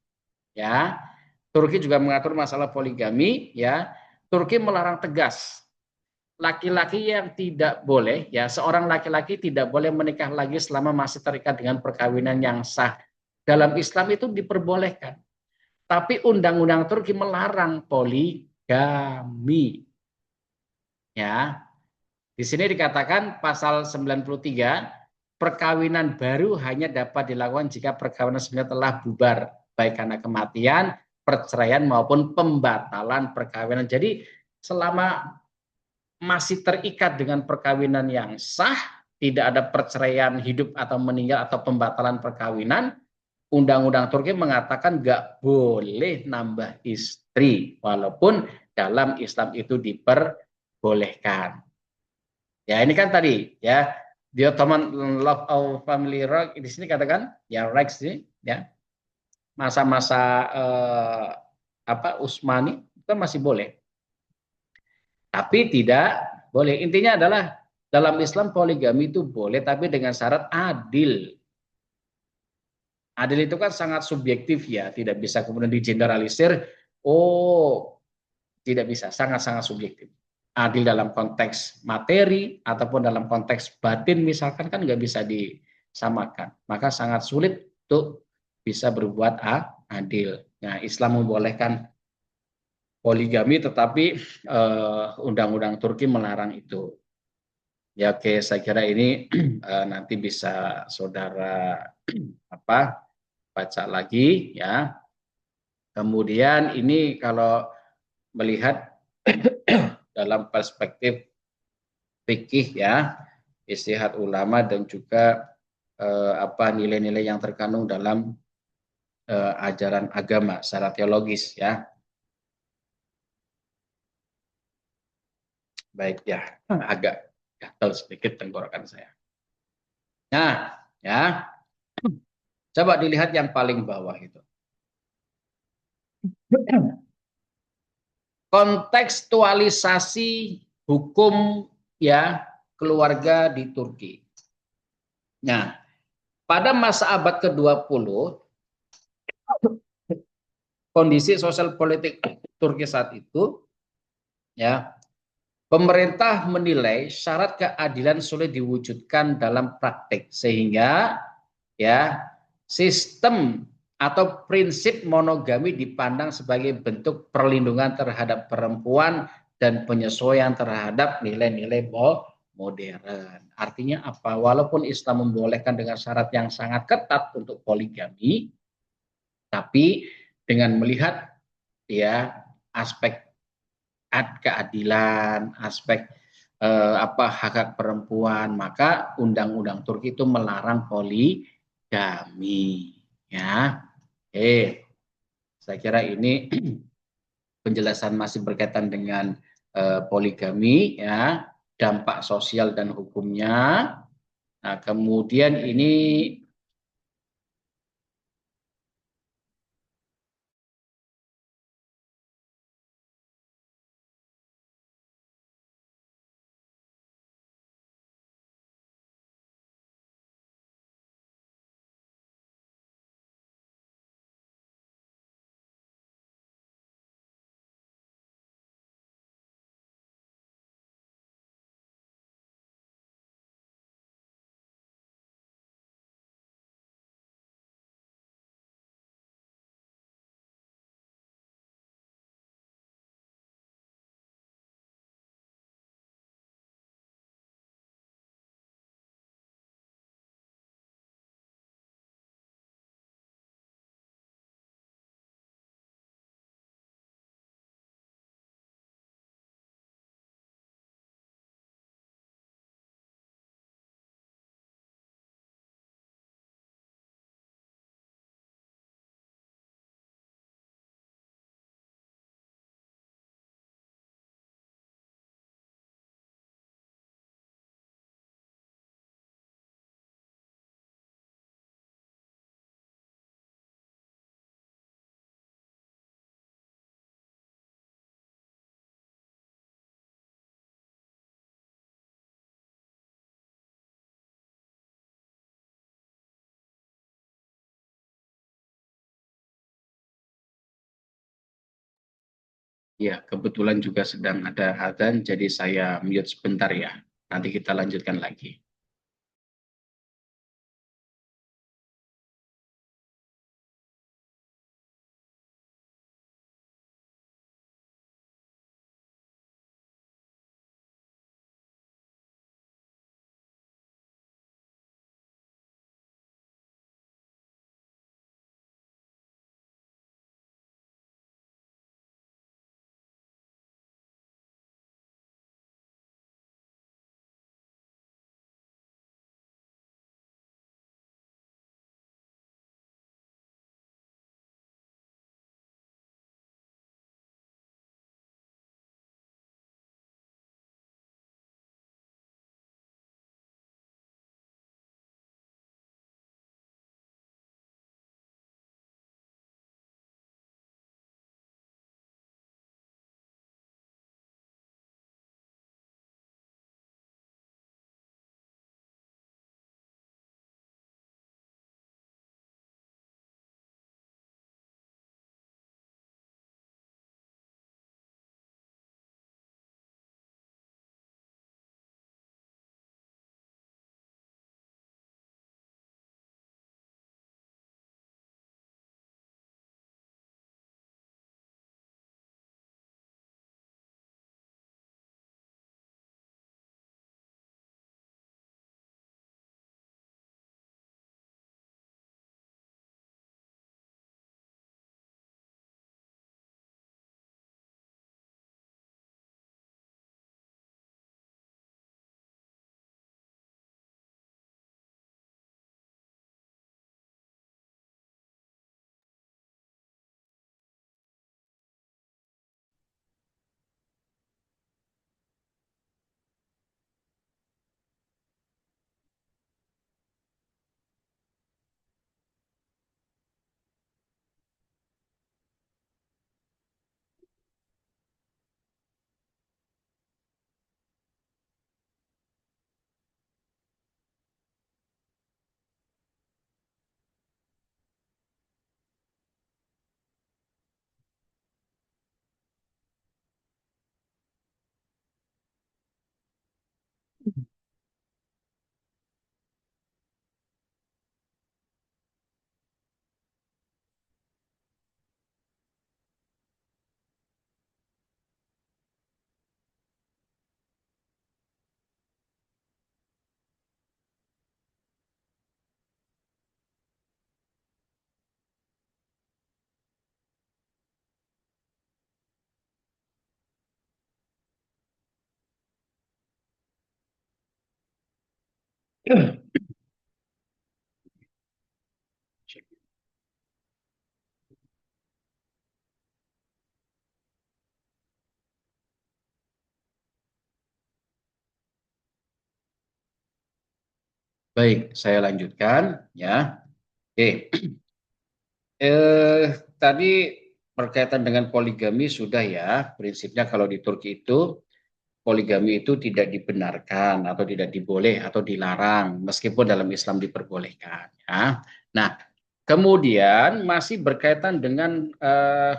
Ya, Turki juga mengatur masalah poligami. Ya, Turki melarang tegas laki-laki yang tidak boleh, ya seorang laki-laki tidak boleh menikah lagi selama masih terikat dengan perkawinan yang sah. Dalam Islam itu diperbolehkan. Tapi undang-undang Turki melarang poligami. Ya. Di sini dikatakan pasal 93, perkawinan baru hanya dapat dilakukan jika perkawinan sebelumnya telah bubar, baik karena kematian, perceraian maupun pembatalan perkawinan. Jadi selama masih terikat dengan perkawinan yang sah, tidak ada perceraian hidup atau meninggal atau pembatalan perkawinan, Undang-Undang Turki mengatakan nggak boleh nambah istri, walaupun dalam Islam itu diperbolehkan. Ya ini kan tadi ya di Ottoman Law of Family Right di sini katakan ya rights sih ya masa-masa Utsmani itu masih boleh, tapi tidak boleh. Intinya adalah dalam Islam poligami itu boleh, tapi dengan syarat adil. Adil itu kan sangat subjektif ya, tidak bisa kemudian digeneralisir. Oh, tidak bisa, sangat-sangat subjektif. Adil dalam konteks materi ataupun dalam konteks batin misalkan kan nggak bisa disamakan. Maka sangat sulit untuk bisa berbuat adil. Nah, Islam membolehkan poligami tetapi undang-undang Turki melarang itu. Ya oke, saya kira ini nanti bisa saudara baca lagi ya. Kemudian ini kalau melihat dalam perspektif fikih ya, istihad ulama dan juga nilai-nilai yang terkandung dalam ajaran agama secara teologis ya. Baik ya, agak gatal sedikit tenggorokan saya. Nah, ya. Coba dilihat yang paling bawah itu. Kontekstualisasi hukum ya keluarga di Turki. Nah, pada masa abad ke-20 kondisi sosial politik Turki saat itu ya pemerintah menilai syarat keadilan sulit diwujudkan dalam praktik sehingga ya sistem atau prinsip monogami dipandang sebagai bentuk perlindungan terhadap perempuan dan penyesuaian terhadap nilai-nilai modern. Artinya apa? Walaupun Islam membolehkan dengan syarat yang sangat ketat untuk poligami, tapi dengan melihat ya aspek keadilan, aspek hak hak perempuan, maka undang-undang Turki itu melarang poligami. Ya, saya kira ini penjelasan masih berkaitan dengan poligami, ya, dampak sosial dan hukumnya. Nah, kemudian ini ya kebetulan juga sedang ada adzan, jadi saya mute sebentar ya. Nanti kita lanjutkan lagi. Baik, saya lanjutkan ya. Oke, eh, tadi berkaitan dengan poligami sudah ya. Prinsipnya kalau di Turki itu poligami itu tidak dibenarkan atau tidak diboleh atau dilarang meskipun dalam Islam diperbolehkan ya. Nah, kemudian masih berkaitan dengan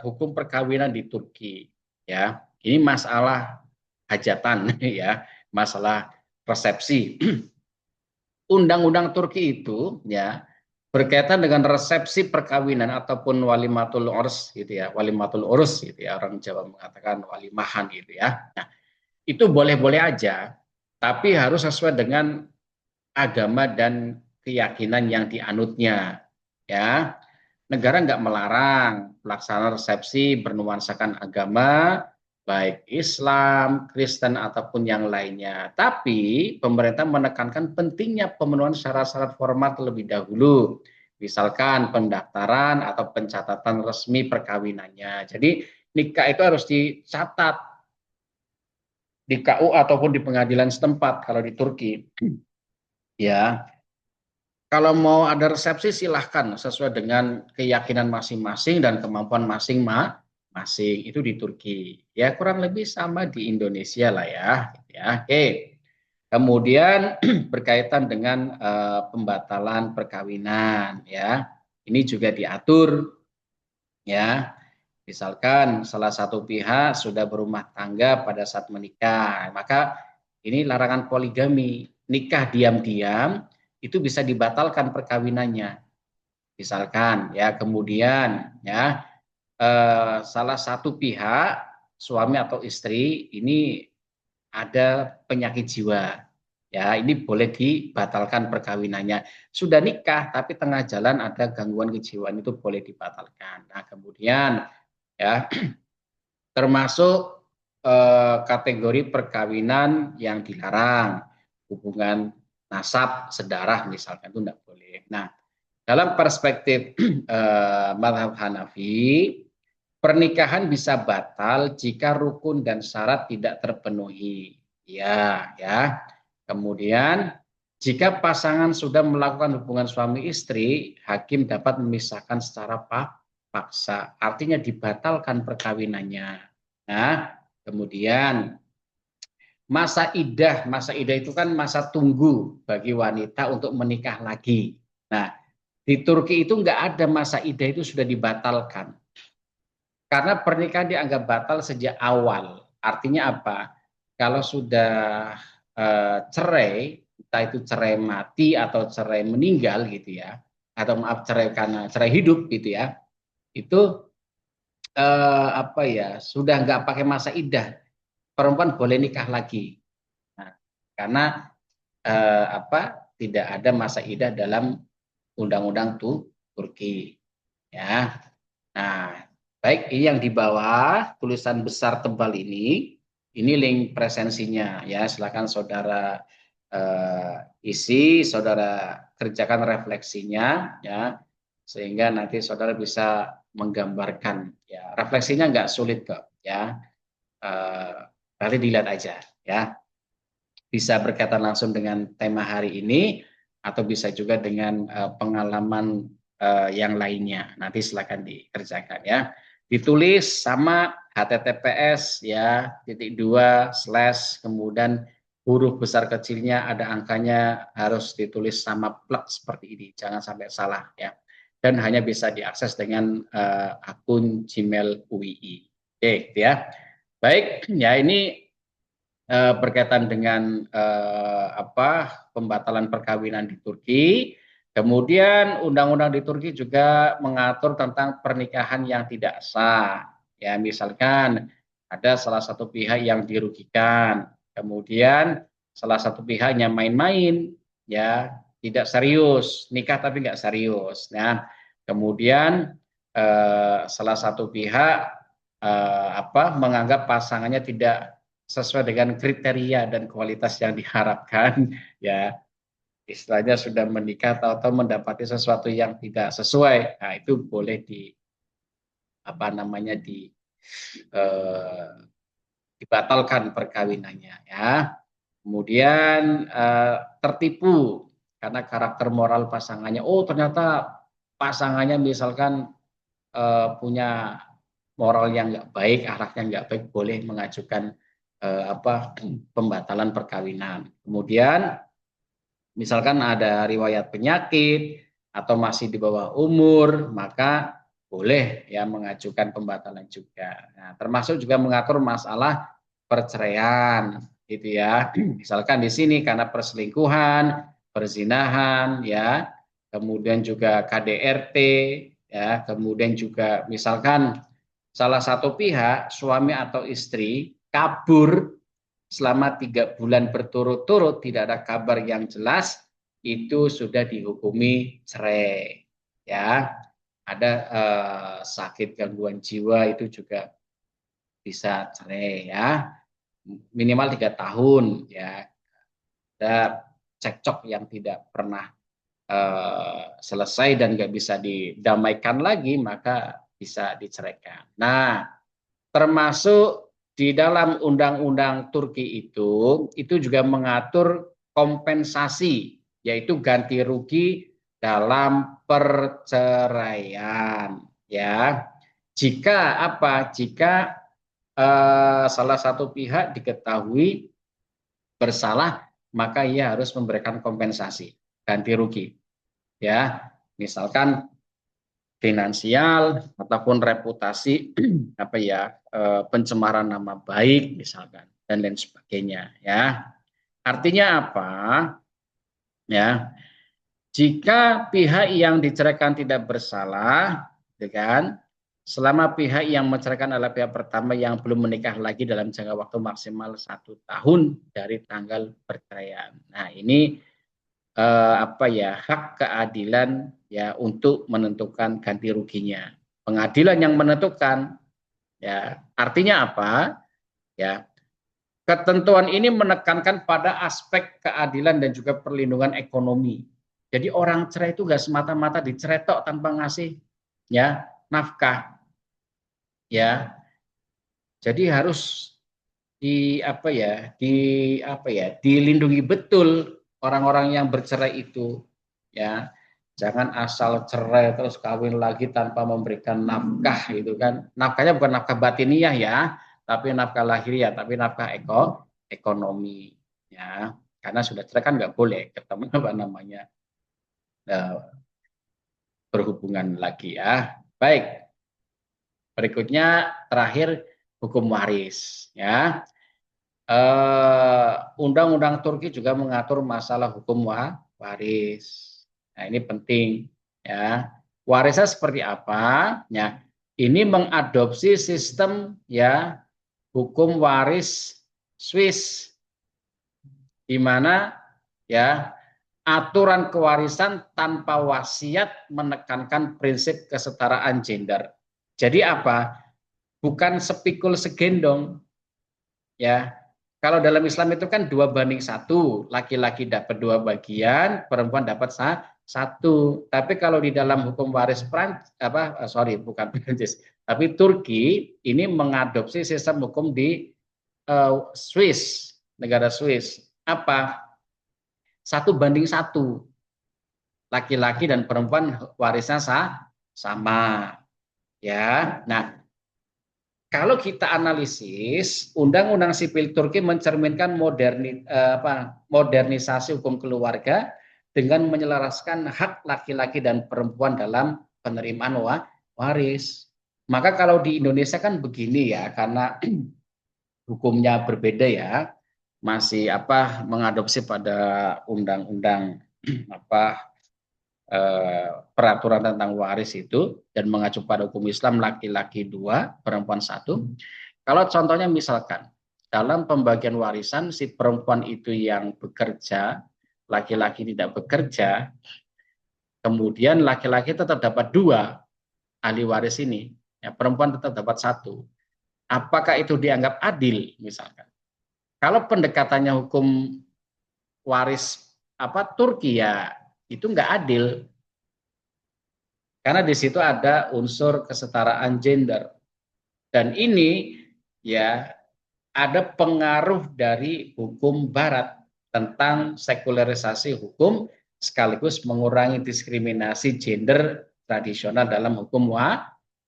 hukum perkawinan di Turki ya. Ini masalah hajatan ya, masalah resepsi. Undang-undang Turki itu ya berkaitan dengan resepsi perkawinan ataupun walimatul urs gitu ya, walimatul urus gitu ya, orang Jawa mengatakan walimahan gitu ya. Nah, itu boleh-boleh aja, tapi harus sesuai dengan agama dan keyakinan yang dianutnya. Ya, negara nggak melarang pelaksanaan resepsi bernuansakan agama, baik Islam, Kristen ataupun yang lainnya. Tapi pemerintah menekankan pentingnya pemenuhan syarat-syarat formal terlebih dahulu. Misalkan pendaftaran atau pencatatan resmi perkawinannya. Jadi nikah itu harus dicatat di KU ataupun di pengadilan setempat kalau di Turki. Ya, kalau mau ada resepsi silahkan sesuai dengan keyakinan masing-masing dan kemampuan masing-masing itu di Turki. Ya kurang lebih sama di Indonesia lah ya. Ya, oke. Kemudian berkaitan dengan pembatalan perkawinan ya. Ini juga diatur ya. Misalkan salah satu pihak sudah berumah tangga pada saat menikah, maka ini larangan poligami. Nikah diam-diam itu bisa dibatalkan perkawinannya. Misalkan ya, kemudian ya salah satu pihak suami atau istri ini ada penyakit jiwa. Ya, ini boleh dibatalkan perkawinannya. Sudah nikah tapi tengah jalan ada gangguan kejiwaan itu boleh dibatalkan. Nah, kemudian ya termasuk kategori perkawinan yang dilarang, hubungan nasab sedarah misalkan itu tidak boleh. Nah, dalam perspektif mazhab Hanafi, pernikahan bisa batal jika rukun dan syarat tidak terpenuhi. Ya, ya. Kemudian jika pasangan sudah melakukan hubungan suami istri, hakim dapat memisahkan secara paksa. Artinya dibatalkan perkawinannya. Nah, kemudian masa idah itu kan masa tunggu bagi wanita untuk menikah lagi. Nah, di Turki itu nggak ada masa idah itu sudah dibatalkan. Karena pernikahan dianggap batal sejak awal. Artinya apa? Kalau sudah cerai, entah itu cerai mati atau cerai meninggal gitu ya, atau maaf cerai karena cerai hidup gitu ya, itu apa ya sudah nggak pakai masa idah, perempuan boleh nikah lagi. Nah, karena apa tidak ada masa idah dalam undang-undang Turki ya. Nah, baik ini yang di bawah tulisan besar tebal ini link presensinya ya. Silakan saudara isi, saudara kerjakan refleksinya ya, sehingga nanti saudara bisa menggambarkan ya. Refleksinya nggak sulit kok ya. Eh, Nanti dilihat aja ya. Bisa berkaitan langsung dengan tema hari ini atau bisa juga dengan pengalaman yang lainnya. Nanti silakan dikerjakan ya. Ditulis sama https ya titik dua slash kemudian huruf besar kecilnya ada angkanya harus ditulis sama plek seperti ini. Jangan sampai salah ya. Dan hanya bisa diakses dengan akun Gmail UII. Oke, ya. Baik, ya ini berkaitan dengan apa pembatalan perkawinan di Turki. Kemudian undang-undang di Turki juga mengatur tentang pernikahan yang tidak sah. Ya, misalkan ada salah satu pihak yang dirugikan, kemudian salah satu pihaknya main-main, ya tidak serius, nikah tapi nggak serius. Nah, kemudian salah satu pihak apa menganggap pasangannya tidak sesuai dengan kriteria dan kualitas yang diharapkan ya istilahnya sudah menikah atau mendapati sesuatu yang tidak sesuai, nah itu boleh di apa namanya eh, dibatalkan perkawinannya ya. Kemudian tertipu karena karakter moral pasangannya. Oh ternyata pasangannya misalkan punya moral yang nggak baik, akhlaknya nggak baik, boleh mengajukan pembatalan perkawinan. Kemudian misalkan ada riwayat penyakit atau masih di bawah umur, maka boleh ya mengajukan pembatalan juga. Nah, termasuk juga mengatur masalah perceraian, gitu ya. Misalkan di sini karena perselingkuhan, perzinahan, ya, kemudian juga KDRT, ya, kemudian juga misalkan salah satu pihak suami atau istri kabur selama 3 bulan berturut-turut tidak ada kabar yang jelas, itu sudah dihukumi cerai. Ya, ada sakit gangguan jiwa itu juga bisa cerai ya, minimal 3 tahun ya. Ada cekcok yang tidak pernah selesai dan nggak bisa didamaikan lagi, maka bisa diceraikan. Nah, termasuk di dalam undang-undang Turki itu juga mengatur kompensasi, yaitu ganti rugi dalam perceraian. Ya, jika apa? Jika salah satu pihak diketahui bersalah, maka ia harus memberikan kompensasi, ganti rugi. Ya, misalkan finansial ataupun reputasi apa ya pencemaran nama baik misalkan dan lain sebagainya ya. Artinya apa? Ya, jika pihak yang diceraikan tidak bersalah, dengan selama pihak yang menceraikan adalah pihak pertama yang belum menikah lagi dalam jangka waktu maksimal 1 tahun dari tanggal perceraian. Nah, ini apa ya hak keadilan ya untuk menentukan ganti ruginya. Pengadilan yang menentukan ya artinya apa? Ya, ketentuan ini menekankan pada aspek keadilan dan juga perlindungan ekonomi. Jadi orang cerai itu nggak semata-mata diceretok tanpa ngasih ya nafkah ya. Jadi harus dilindungi betul orang-orang yang bercerai itu ya. Jangan asal cerai terus kawin lagi tanpa memberikan nafkah gitu kan. Nafkahnya bukan nafkah batiniah ya, tapi nafkah lahiriah, tapi nafkah ekonomi ya. Karena sudah cerai kan nggak boleh ketemu apa namanya eh, berhubungan lagi ya. Baik, berikutnya terakhir hukum waris ya. Undang-undang Turki juga mengatur masalah hukum waris. Nah, ini penting ya. Warisnya seperti apa? Ya, ini mengadopsi sistem ya hukum waris Swiss di mana ya aturan kewarisan tanpa wasiat menekankan prinsip kesetaraan gender. Jadi apa? Bukan sepikul segendong ya. Kalau dalam Islam itu kan 2:1, laki-laki dapat 2 bagian, perempuan dapat satu. Tapi kalau di dalam hukum waris bukan Prancis, tapi Turki ini mengadopsi sistem hukum di Swiss, negara Swiss. Apa? 1:1, laki-laki dan perempuan warisnya sama. Ya, nah kalau kita analisis, Undang-Undang Sipil Turki mencerminkan modernisasi hukum keluarga dengan menyelaraskan hak laki-laki dan perempuan dalam penerimaan waris. Maka kalau di Indonesia kan begini ya, karena hukumnya berbeda ya, masih mengadopsi pada undang-undang peraturan tentang waris itu dan mengacu pada hukum Islam laki-laki 2, perempuan 1. Kalau contohnya misalkan dalam pembagian warisan si perempuan itu yang bekerja, laki-laki tidak bekerja, kemudian laki-laki tetap dapat 2 ahli waris ini, ya, perempuan tetap dapat 1. Apakah itu dianggap adil misalkan? Kalau pendekatannya hukum waris Turki ya itu nggak adil karena di situ ada unsur kesetaraan gender dan ini ya ada pengaruh dari hukum Barat tentang sekularisasi hukum sekaligus mengurangi diskriminasi gender tradisional dalam hukum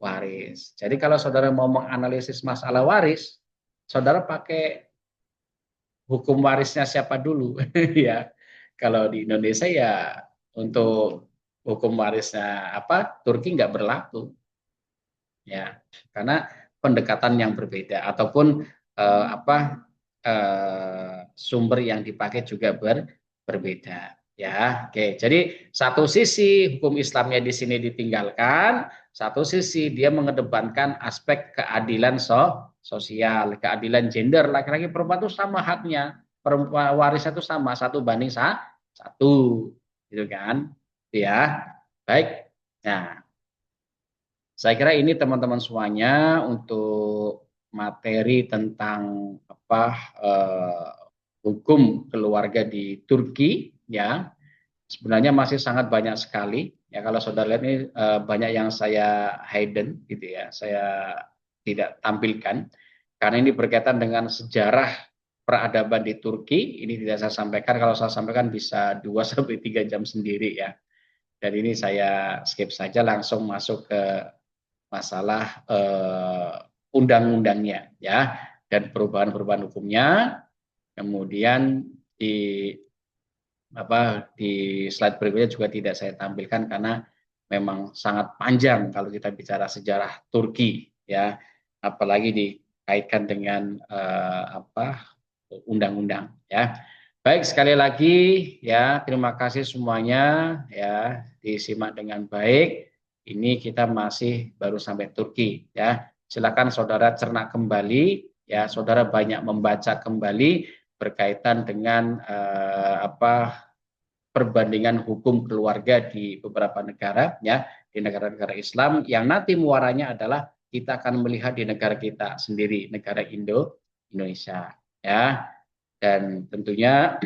waris. Jadi kalau saudara mau menganalisis masalah waris, saudara pakai hukum warisnya siapa dulu ya. Kalau di Indonesia ya untuk hukum warisnya Turki nggak berlaku ya karena pendekatan yang berbeda ataupun sumber yang dipakai juga berbeda ya. Oke, jadi satu sisi hukum Islamnya di sini ditinggalkan, satu sisi dia mengedepankan aspek keadilan sosial, keadilan gender, laki-laki perempuan itu sama haknya, perempuan warisnya itu sama 1:1 gitu kan ya. Baik, nah saya kira ini teman-teman semuanya untuk materi tentang eh, hukum keluarga di Turki ya. Sebenarnya masih sangat banyak sekali ya kalau saudara lihat ini banyak yang saya hidden gitu ya. Saya tidak tampilkan karena ini berkaitan dengan sejarah peradaban di Turki. Ini tidak saya sampaikan, kalau saya sampaikan bisa 2 sampai 3 jam sendiri ya. Dan ini saya skip saja langsung masuk ke masalah undang-undangnya ya dan perubahan-perubahan hukumnya. Kemudian di slide berikutnya juga tidak saya tampilkan karena memang sangat panjang kalau kita bicara sejarah Turki ya, apalagi dikaitkan dengan undang-undang ya. Baik, sekali lagi ya, terima kasih semuanya ya, disimak dengan baik. Ini kita masih baru sampai Turki ya. Silakan saudara cernak kembali ya, saudara banyak membaca kembali berkaitan dengan perbandingan hukum keluarga di beberapa negara ya, di negara-negara Islam yang nanti muaranya adalah kita akan melihat di negara kita sendiri, negara Indonesia ya. Dan tentunya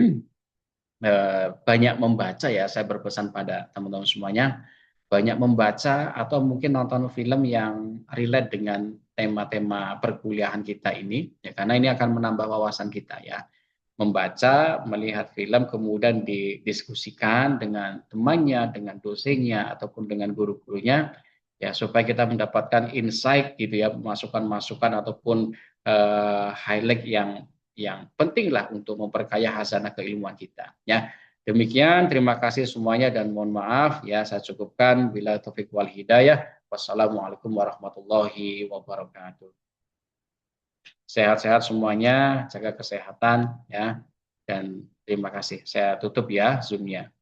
banyak membaca ya, saya berpesan pada teman-teman semuanya banyak membaca atau mungkin nonton film yang relate dengan tema-tema perkuliahan kita ini ya, karena ini akan menambah wawasan kita ya. Membaca, melihat film, kemudian didiskusikan dengan temannya, dengan dosennya, ataupun dengan guru-gurunya, ya supaya kita mendapatkan insight gitu ya, masukan-masukan ataupun highlight yang penting lah untuk memperkaya hazanah keilmuan kita. Ya, demikian. Terima kasih semuanya dan mohon maaf ya saya cukupkan. Bila taufik wal hidayah. Wassalamualaikum warahmatullahi wabarakatuh. Sehat-sehat semuanya, jaga kesehatan ya. Dan terima kasih. Saya tutup ya Zoom-nya.